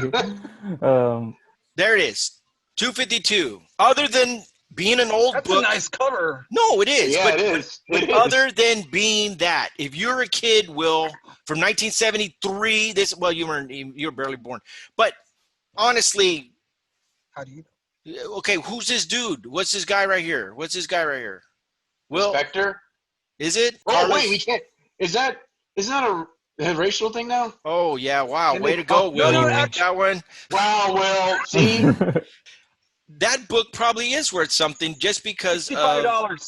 you. There it is. 252. Other than being an old That's book, a nice cover. no, it is. Yeah, but, it is. But It is. other than being that, if you're a kid, Will, from 1973, you were barely born. But honestly, How do you? okay, who's this dude? What's this guy right here? Will, Spectre? is it? Oh Carlos? wait, we can't. Isn't that a racial thing now? Oh yeah, wow, Can way they- to go, oh, Will. no, You no, picked that one. Wow, Will. See, That book probably is worth something just because $65. of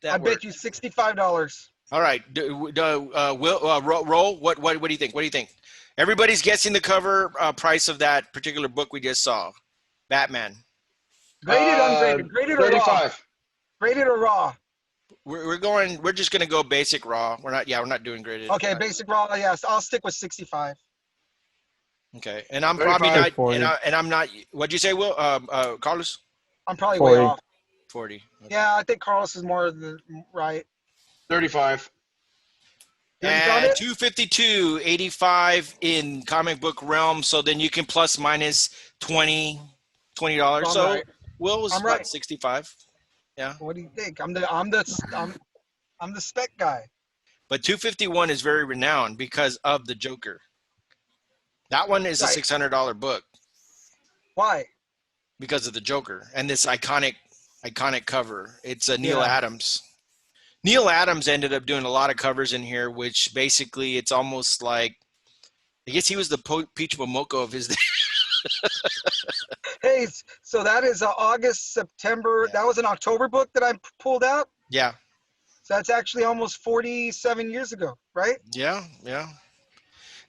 that I word. bet you $65. All right, Will, roll. What do you think? What do you think? Everybody's guessing the cover price of that particular book we just saw, Batman. Graded, ungraded, graded or raw? 35. Graded or raw? We're just gonna go basic raw. We're not doing graded. Okay, basic raw. Yes, I'll stick with 65. Okay, and I'm 35. probably not, 40. and I'm not. What'd you say, Will? Carlos? I'm probably 40. way off. 40. Okay. Yeah, I think Carlos is more right. 35. You already found And it? 252.85 in comic book realm. So then you can plus minus $20. I'm So right. Will was I'm about right. 65. What do you think? I'm the spec guy. But 251 is very renowned because of the Joker. That one is a Right. $600 book Why? because of the Joker and this iconic cover. It's a Neil Yeah. Adams. Neil Adams ended up doing a lot of covers in here, which basically it's almost like, I guess he was the Peach Momoko of his day. Hey, so that is August, September. Yeah. That was an October book that I pulled out. Yeah. So that's actually almost 47 years ago, right? Yeah.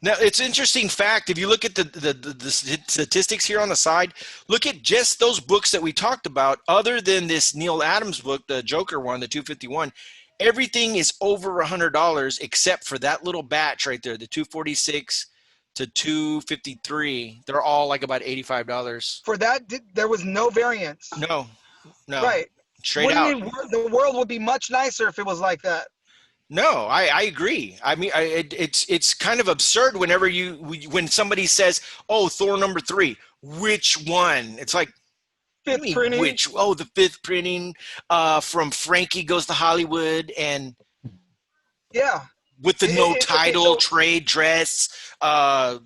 Now, it's an interesting fact. If you look at the statistics here on the side, look at just those books that we talked about, other than this Neil Adams book, the Joker one, the 251, everything is over $100 except for that little batch right there, the 246 to 253. They're all like about $85. For that, there was no variance. No. Right. Straight out. The world would be much nicer if it was like that. No, I agree. I mean, it's kind of absurd whenever when somebody says, "Oh, Thor #3," which one? It's like, what do you Fifth mean, printing. the fifth printing from Frankie Goes to Hollywood, and Yeah. with the no title so- trade dress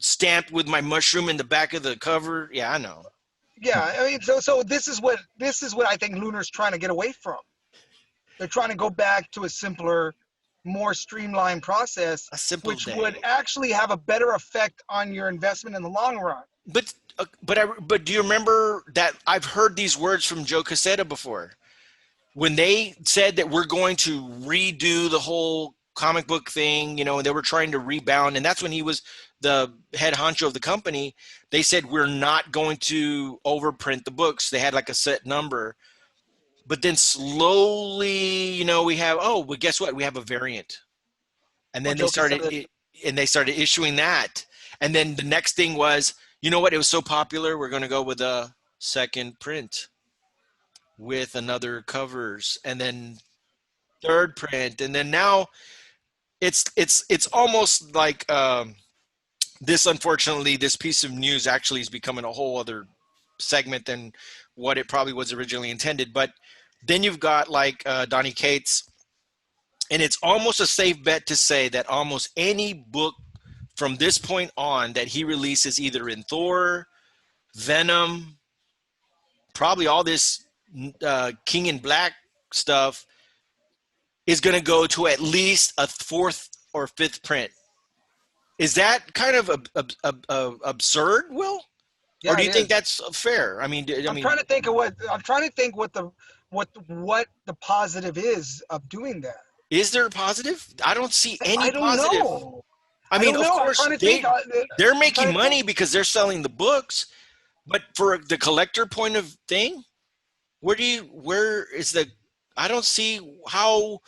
stamped with my mushroom in the back of the cover. Yeah, I know. Yeah. I mean, so this is what I think Lunar's trying to get away from. They're trying to go back to a simpler, more streamlined process, A simple which day. would actually have a better effect on your investment in the long run. But do you remember that I've heard these words from Joe Quesada before? When they said that we're going to redo the whole comic book thing, and they were trying to rebound, and that's when he was the head honcho of the company. They said, we're not going to overprint the books. They had like a set number. But then slowly, we have, well, guess what? We have a variant. And then Well, they started issuing that. And then the next thing was, you know what? It was so popular. We're going to go with a second print with another covers, and then third print. And then now it's almost like this, unfortunately, this piece of news actually is becoming a whole other segment than what it probably was originally intended. But then you've got like Donny Cates, and it's almost a safe bet to say that almost any book from this point on that he releases, either in Thor, Venom, probably all this King in Black stuff, is going to go to at least a 4th or 5th print. Is that kind of absurd, Will? Yeah, or do you it think is. that's fair? I mean, I'm trying to think of what the positive is of doing that. is there a positive? I don't see any I don't positive. know. I I mean, don't of know. I'm course, trying to think. they're I'm trying making to money think. because they're selling the books. But for the collector point of thing, where is the, I don't see how,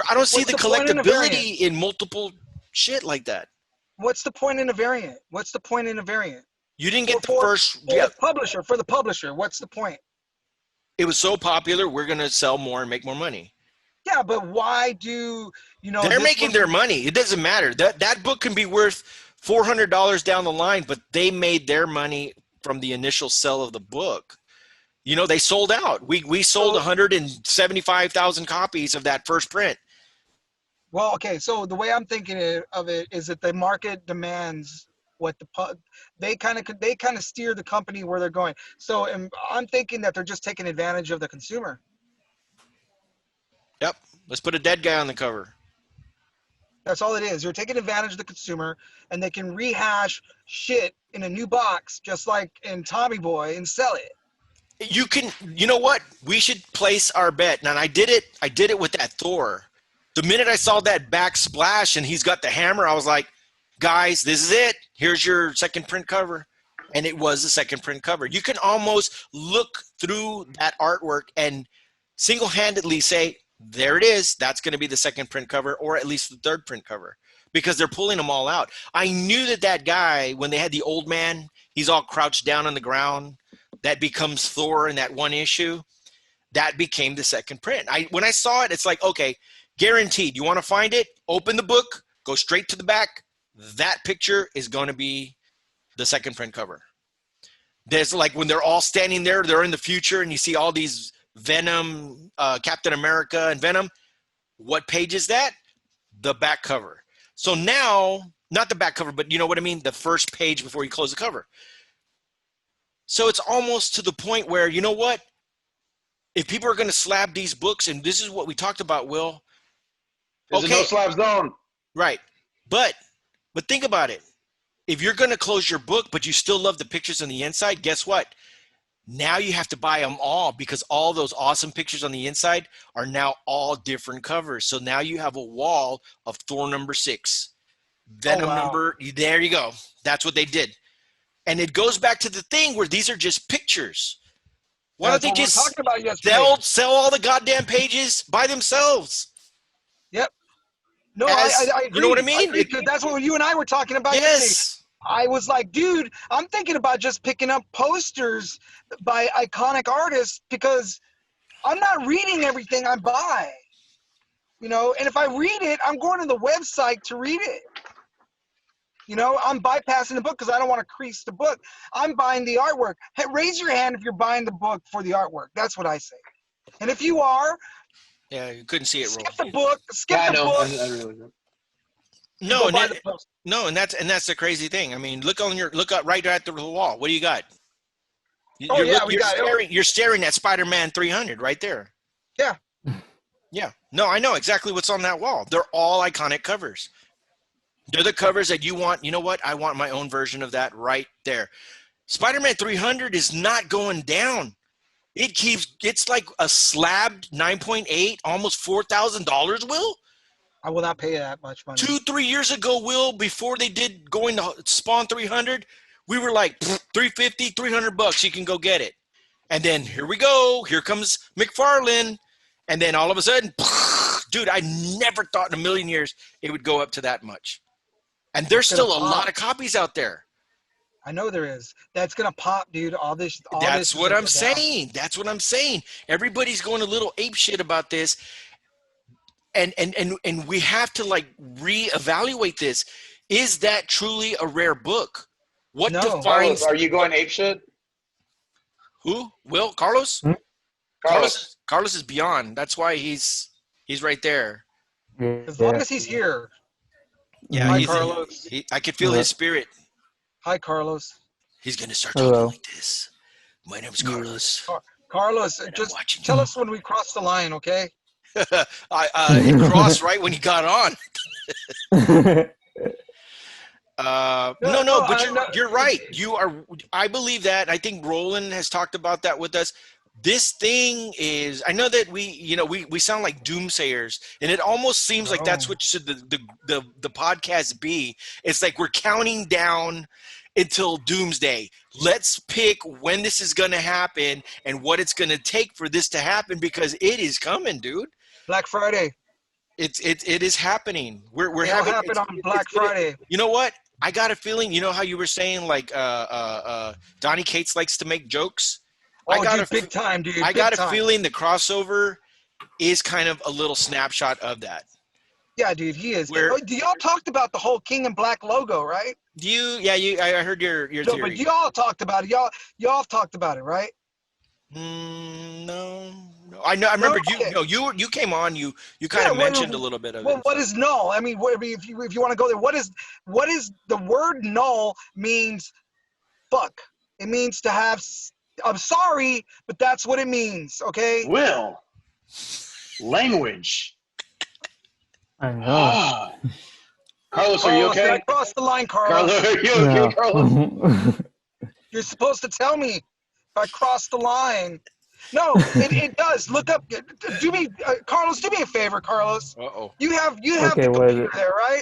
I don't see What's the the point in a variant? collectability in multiple shit like that. What's the point in a variant? What's the point in a variant? You didn't For get the first, yeah, the publisher, what's the point? it was so popular, we're going to sell more and make more money. Yeah, but why do They're this making book- their money. It doesn't matter. That book can be worth $400 down the line, but they made their money from the initial sell of the book. They sold out. We sold 175,000 copies of that first print. Well, okay, so the way I'm thinking of it is that the market demands what they kind of steer the company where they're going. So I'm thinking that they're just taking advantage of the consumer. Yep. Let's put a dead guy on the cover. That's all it is. You're taking advantage of the consumer, and they can rehash shit in a new box, just like in Tommy Boy, and sell it. You know what? We should place our bet. And I did it with that Thor. The minute I saw that back splash and he's got the hammer, I was like, guys, this is it. Here's your second print cover. And it was the second print cover. You can almost look through that artwork and single-handedly say, there it is. That's going to be the second print cover, or at least the third print cover, because they're pulling them all out. I knew that guy, when they had the old man, he's all crouched down on the ground, that becomes Thor in that one issue. That became the second print. When I saw it, it's like, okay, guaranteed. You want to find it? Open the book, go straight to the back. That picture is going to be the second print cover. There's like when they're all standing there, they're in the future, and you see all these Venom, Captain America, and Venom. What page is that? The back cover. So now, not the back cover, but you know what I mean? The first page before you close the cover. So it's almost to the point where, you know what? If people are going to slab these books, and this is what we talked about, Will. There's a no slab zone. Right. But think about it. If you're going to close your book, but you still love the pictures on the inside, guess what? Now you have to buy them all, because all those awesome pictures on the inside are now all different covers. So now you have a wall of Thor #6, Venom number. There you go. That's what they did. And it goes back to the thing where these are just pictures. Why don't they just sell all the goddamn pages by themselves? Yep. No, I agree. You know what I mean? Because that's what you and I were talking about yesterday. I was like, dude, I'm thinking about just picking up posters by iconic artists, because I'm not reading everything I buy. And if I read it, I'm going to the website to read it. I'm bypassing the book because I don't want to crease the book. I'm buying the artwork. Hey, raise your hand if you're buying the book for the artwork. That's what I say. And if you are, yeah, you couldn't see it. Skip the book. Skip the book. I really do. No, and that's the crazy thing. I mean, look out right at the wall. What do you got? You're staring at Spider-Man 300 right there. Yeah. Yeah. No, I know exactly what's on that wall. They're all iconic covers. They're the covers that you want. You know what? I want my own version of that right there. Spider-Man 300 is not going down. It's like a slabbed 9.8, almost $4,000, Will? I will not pay that much money. 2-3 years ago, Will, before they did going to Spawn 300, we were like $350, $300. You can go get it. And then here we go. Here comes McFarlane. And then all of a sudden, dude, I never thought in a million years it would go up to that much. And there's still a lot of copies out there. I know there is. That's gonna pop, dude. That's what I'm saying. That's what I'm saying. Everybody's going a little ape shit about this. And we have to like reevaluate this. Is that truly a rare book? What defines? Are you going ape shit? Who? Will? Carlos? Hmm? Carlos is beyond. That's why he's right there. As long as he's here. Yeah, Hi, Mhm. he's Carlos. I could feel his spirit. Hi, Carlos. He's gonna start Hello. talking like this. My name's Yeah. Carlos. Carlos, And I'm just watching tell you. us when we cross the line, okay? It crossed right when he got on. No, but you're right. You are. I believe that. I think Roland has talked about that with us. This thing is. I know that we sound like doomsayers, and it almost seems like that's what should the podcast be. It's like we're counting down until doomsday. Let's pick when this is going to happen and what it's going to take for this to happen, because it is coming, dude. Black Friday. It is happening. We're It'll having happen on Black Friday. You know what? I got a feeling. You know how you were saying like Donny Cates likes to make jokes. Oh, dude, big time, dude. I Big got a time. feeling the crossover is kind of a little snapshot of that. Yeah, dude, he is. Where- Y'all talked about the whole King in Black logo, right? I heard your No, theory. but y'all talked about it. Y'all talked about it, right? No. I know. I remember okay. you came on. You kind of mentioned a little bit of it. Well, what is null? I mean, if you want to go there, what is the word null means? Fuck. It means to have. I'm sorry, but that's what it means. Okay. Will. Language. I know. Ah. Carlos, are you Did I okay? cross the line, Carlos? Carlos, are you okay, Carlos? No. You're supposed to tell me if I cross the line. No, it does. Look up. Do me, Carlos. Do me a favor, Carlos. Uh-oh. You have Okay, the what is computer it? there, right?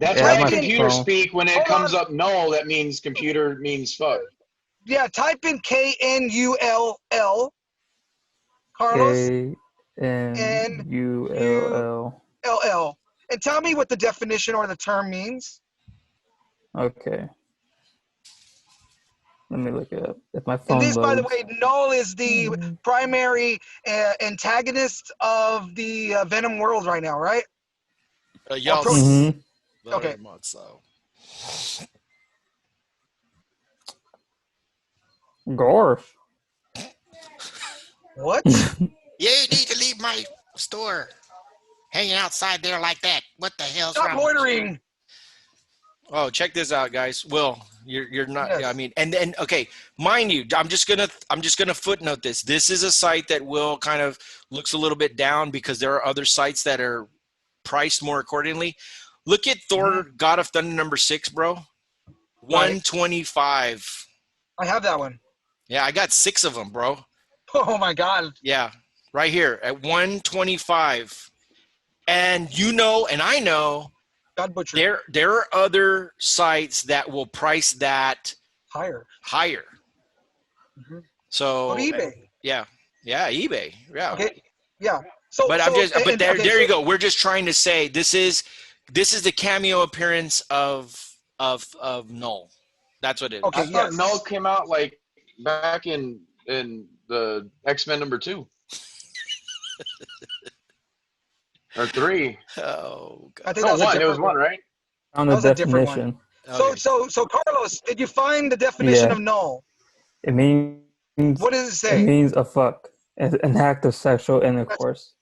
That's Yeah, why my in computer phone. speak, when it Hold comes on. up null, that means computer means fuck. Yeah, type in KNULL. Carlos, KNULL. LL, and tell me what the definition or the term means. Okay. Let me look it up. If my And phone this, by the loads. way, null is the primary antagonist of the Venom world right now, right? Yes. Mhm. Very Okay. much so. Gosh. What? You need to leave my store hanging outside there like that. What the hell's Stop wrong with you? loitering. Oh, check this out, guys. Will, you're not. Yes. I mean, and okay, mind you, I'm just gonna footnote this. This is a site that Will kind of looks a little bit down because there are other sites that are priced more accordingly. Look at Thor: God of Thunder #6, bro. 125. I have that one. Yeah, I got 6 of them, bro. Oh my God. Yeah, right here at 125. And and I know God butchered. there are other sites that will price that Higher. higher. So Go to eBay. Yeah, eBay. Yeah. Okay. Yeah. So, But okay, there you go. We're just trying to say this is the cameo appearance of Null. That's what it is. Okay. I thought Yes. null came out like back in the X-Men #2 or 3. Oh I god. think No, that was a 1. It different was 1, right? On That the was a different one. definition. Okay. So Carlos, did you find the definition Yeah. of null? It means What does it it say? means a fuck. An act of sexual intercourse.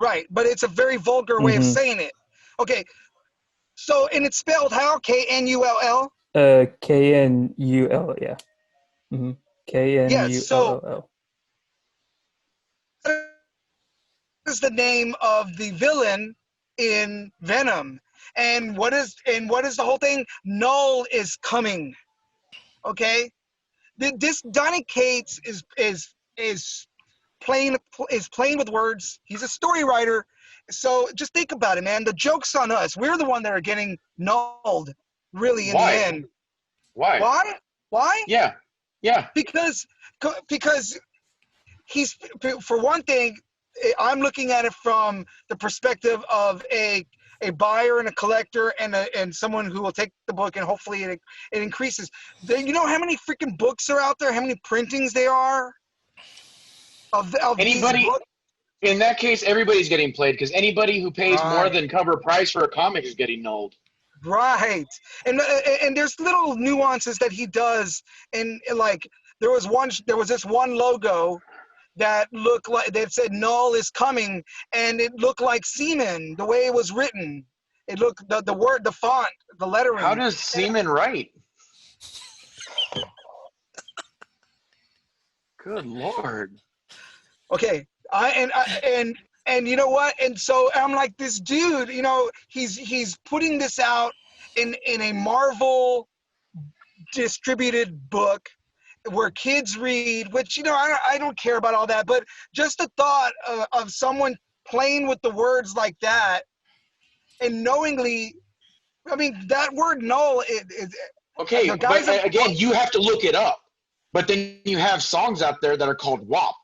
Right, but it's a very vulgar way of Mhm. saying it. Okay. So, and it's spelled how? KNULL? KNUL, yeah. Mm-hmm. KNULL. That is the name of the villain in Venom. And what is the whole thing? Null is coming. Okay? This Donny Cates is playing with words. He's a story writer. So just think about it, man. The joke's on us. We're the one that are getting nulled, really, in Why? the end. Why? Why? Yeah. Because he's, for one thing, I'm looking at it from the perspective of a buyer and a collector and someone who will take the book and hopefully it increases. You know how many freaking books are out there? How many printings there are of Anybody these books? in that case, everybody's getting played because anybody who pays more Right. than cover price for a comic is getting nulled. Right. And there's little nuances that he does, and like there was this one logo that looked like that said "Null is coming," and it looked like semen the way it was written. It looked the word, the font, the lettering. How does semen write? Good Lord. Okay, and you know what? And so I'm like, this dude, you know, he's putting this out in a Marvel distributed book where kids read, which, you know, I don't care about all that, but just the thought of someone playing with the words like that and knowingly, I mean, that word null, Okay, the guys but again, you have to look it up. But then you have songs out there that are called WAP.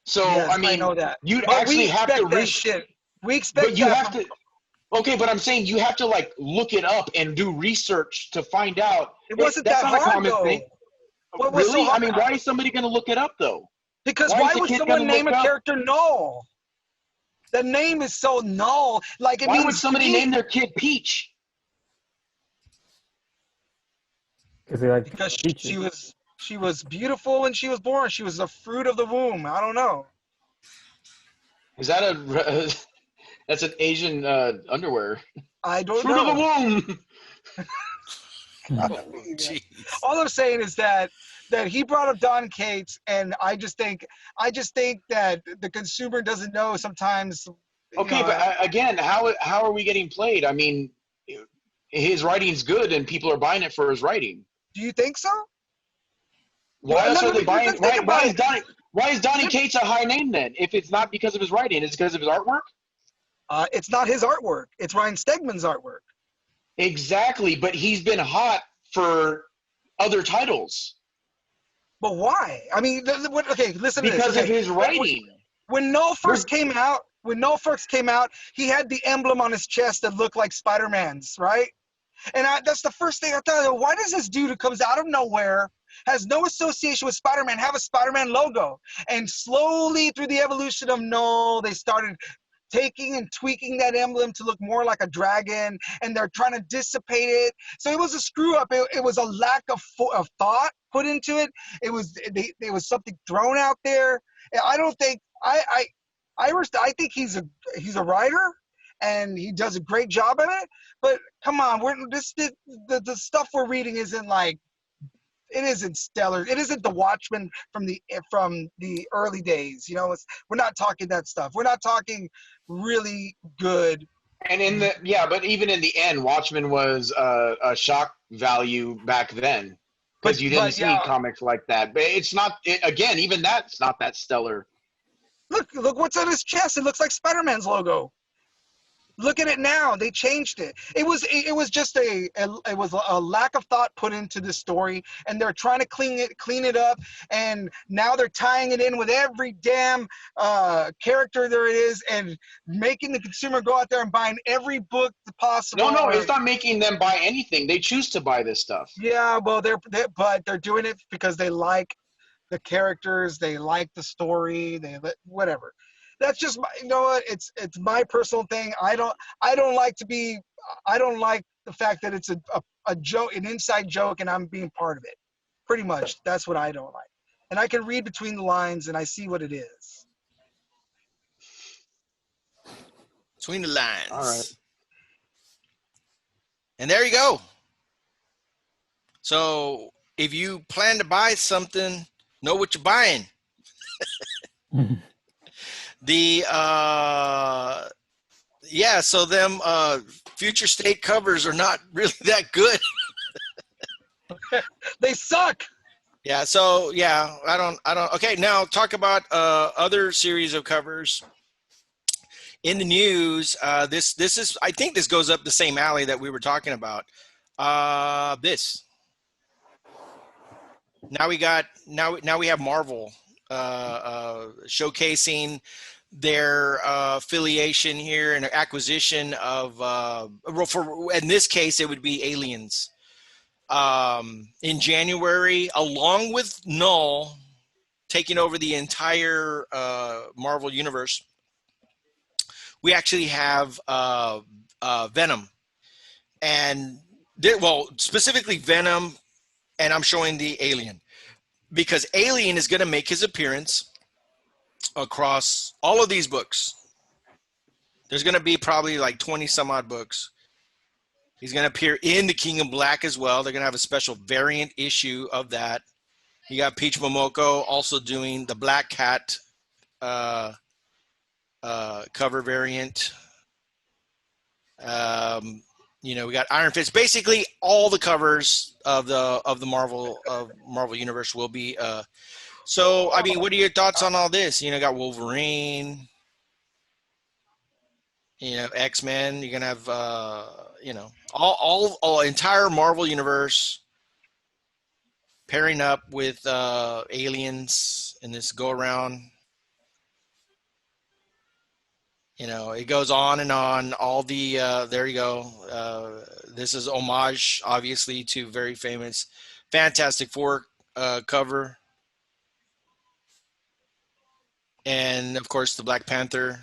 So, yes, I mean, know that. you'd But actually we have to expect that shit. We expect but you that have from, to. Okay, but I'm saying you have to like look it up and do research to find out. it wasn't That's that not a hard common though. thing. What was so Really? I hard? mean, why is somebody going to look it up though? Because Why why is a would kid going someone to name look a up? character null? The name is so null, like it Why would means somebody speed. name their kid Peach? Because they like Because peaches. she was beautiful and she was born. She was the fruit of the womb. I don't know. Is that a that's an Asian underwear? I don't Fruit of the know. womb. Oh, jeez. All I'm saying is that he brought up Don Cates, and I just think that the consumer doesn't know sometimes. You Okay, know, but again, how are we getting played? I mean, his writing's good, and people are buying it for his writing. do you think so? Why else are they buying? Let's think Why about is it. Donny Cates a high name then? If it's not because of his writing, it's because of his artwork. It's not his artwork. It's Ryan Stegman's artwork. Exactly, but he's been hot for other titles But why? I mean, okay, listen to this. because of Okay, his writing. when Null There's first came out, he had the emblem on his chest that looked like Spider-Man's, right? And that's the first thing I thought. Why does this dude who comes out of nowhere, has no association with Spider-Man, have a Spider-Man logo? And slowly through the evolution of Null, they started taking and tweaking that emblem to look more like a dragon, and they're trying to dissipate it. So it was a screw up. It was a lack of thought put into it. It was something thrown out there. I don't think I think he's a writer, and he does a great job at it. But come on, the stuff we're reading isn't like, it isn't stellar. It isn't the Watchmen from the early days. You know, we're not talking that stuff. We're not talking really good. and but even in the end, Watchmen was a shock value back then because you didn't But see yeah, comics like that. But it's not again, even that's not that stellar. look what's on his chest. It looks like Spider-Man's logo. Look at it now. They changed it. It was just it was a lack of thought put into this story, and they're trying to clean it up. And now they're tying it in with every damn character there is, and making the consumer go out there and buying every book possible. No, it's not making them buy anything. They choose to buy this stuff. Yeah, well, but they're doing it because they like the characters, they like the story, whatever. That's just my, you know what? It's my personal thing. I don't like the fact that it's a joke, an inside joke, and I'm being part of it. Pretty much, that's what I don't like. And I can read between the lines, and I see what it is. Between the All right. lines. And there you go. So if you plan to buy something, know what you're buying. The so them future state covers are not really that good. They suck. Yeah, so yeah, I don't okay, now talk about other series of covers. In the news, this is, I think this goes up the same alley that we were talking about. This. Now we have Marvel showcasing their affiliation here and acquisition of in this case it would be Aliens in January, along with Null taking over the entire Marvel universe. We actually have Venom and well, specifically Venom, and I'm showing the Alien because Alien is going to make his appearance across all of these books. There's going to be probably like 20 some odd books. He's going to appear in the King of Black as well. They're going to have a special variant issue of that. You got Peach Momoko also doing the Black Cat cover variant. You know, we got Iron Fist. Basically, all the covers of the Marvel Universe will be. So, I mean, what are your thoughts on all this? You know, got Wolverine. You know, X-Men. You're gonna have you know, all entire Marvel Universe pairing up with aliens in this go around. You know, it goes on and on. All the there you go. This is homage, obviously, to very famous Fantastic Four cover, and of course the Black Panther,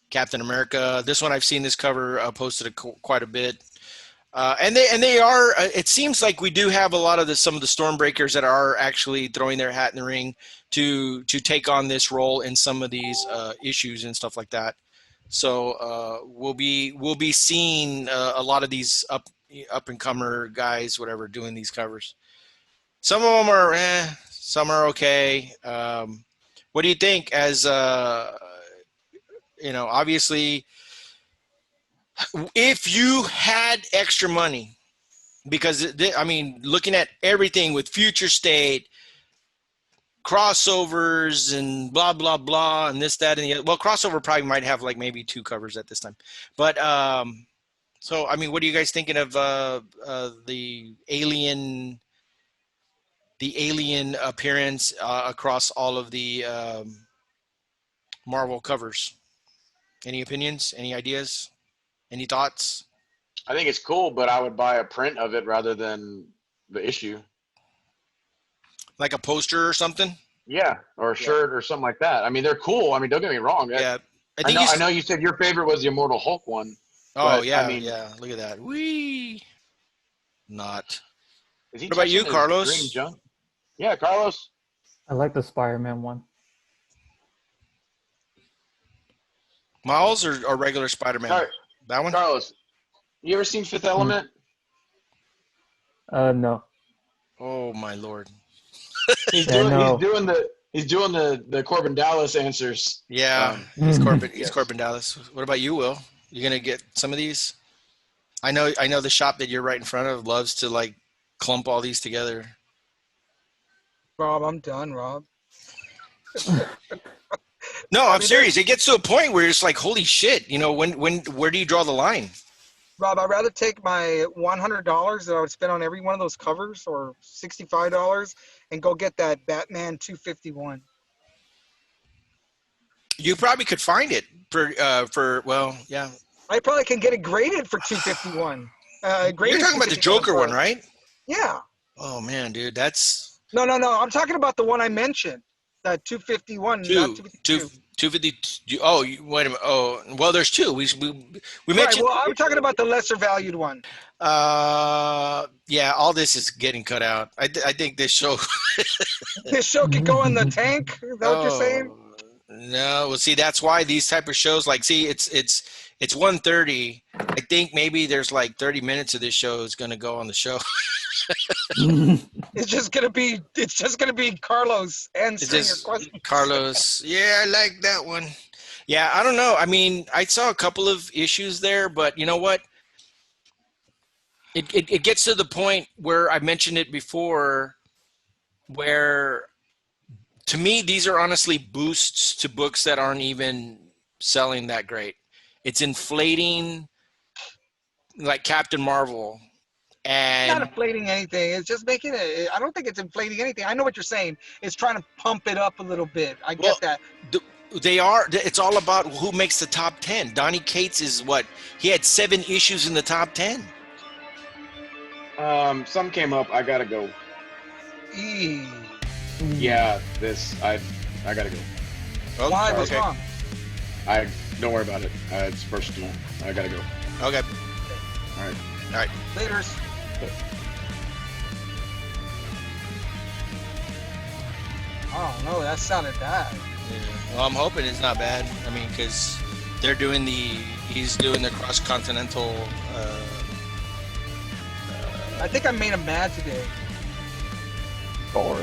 Captain America. This one I've seen this cover posted quite a bit. And they are. It seems like we do have a lot of some of the Stormbreakers that are actually throwing their hat in the ring to take on this role in some of these issues and stuff like that. So we'll be seeing a lot of these up and comer guys, whatever, doing these covers. Some of them are some are okay. What do you think? As you know, obviously, if you had extra money, because I mean, looking at everything with Future State, crossovers, and blah blah blah, and this, that, and the other. Well, crossover probably might have like maybe 2 covers at this time, but so I mean, what are you guys thinking of the alien appearance across all of the Marvel covers? Any opinions? Any ideas? Any thoughts? I think it's cool, but I would buy a print of it rather than the issue. Like a poster or something? Yeah, or a shirt or something like that. I mean, they're cool. I mean, don't get me wrong. Yeah. I know you said your favorite was the Immortal Hulk one. Oh, but, yeah. I mean, yeah. Look at that. Whee! Not. Is he What about you, touching his Carlos? green junk? Yeah, Carlos. I like the Spider-Man one. Miles or regular Spider-Man? That one? Carlos, you ever seen Fifth Element? No. Oh, my Lord. He's Yeah, doing the Corbin Dallas answers. Yeah, he's Corbin Dallas. What about you, Will? You gonna get some of these? I know the shop that you're right in front of loves to like clump all these together. Rob, I'm done, Rob. No, I'm serious. It gets to a point where it's like, holy shit, you know, where do you draw the line? Rob, I'd rather take my $100 that I would spend on every one of those covers, or $65, and go get that Batman 251. You probably could find it for well, yeah. I probably can get it graded for $251. You're talking about the Joker one, right? Yeah. Oh man, dude, that's No. I'm talking about the one I mentioned, that 251. Not 250. Oh, wait a minute. Oh, well, there's 2. We Right, mentioned. well, I'm talking about the lesser valued one. Yeah, all this is getting cut out. I think this show. This show could go in the tank. Is that what you're saying? No, well, see, that's why these type of shows, like, see, it's 1:30. I think maybe there's like 30 minutes of this show is going to go on the show. It's just gonna be Carlos answering your question. Carlos. Yeah, I like that one. Yeah, I don't know. I mean, I saw a couple of issues there, but you know what? It gets to the point where I mentioned it before, where to me these are honestly boosts to books that aren't even selling that great. It's inflating, like Captain Marvel. And It's not inflating anything. It's just making it. I don't think it's inflating anything. I know what you're saying. It's trying to pump it up a little bit. I get that. They are. It's all about who makes the top 10. Donny Cates is what? He had 7 issues in the top 10. Some came up. I gotta go. Yeah, I gotta go. Oh, Why? What's wrong? Don't worry about it. It's personal. I gotta go. Okay. All right. Laters. I don't know. That sounded bad. Yeah. Well, I'm hoping it's not bad. I mean, because he's doing the cross-continental. I think I made him mad today. Or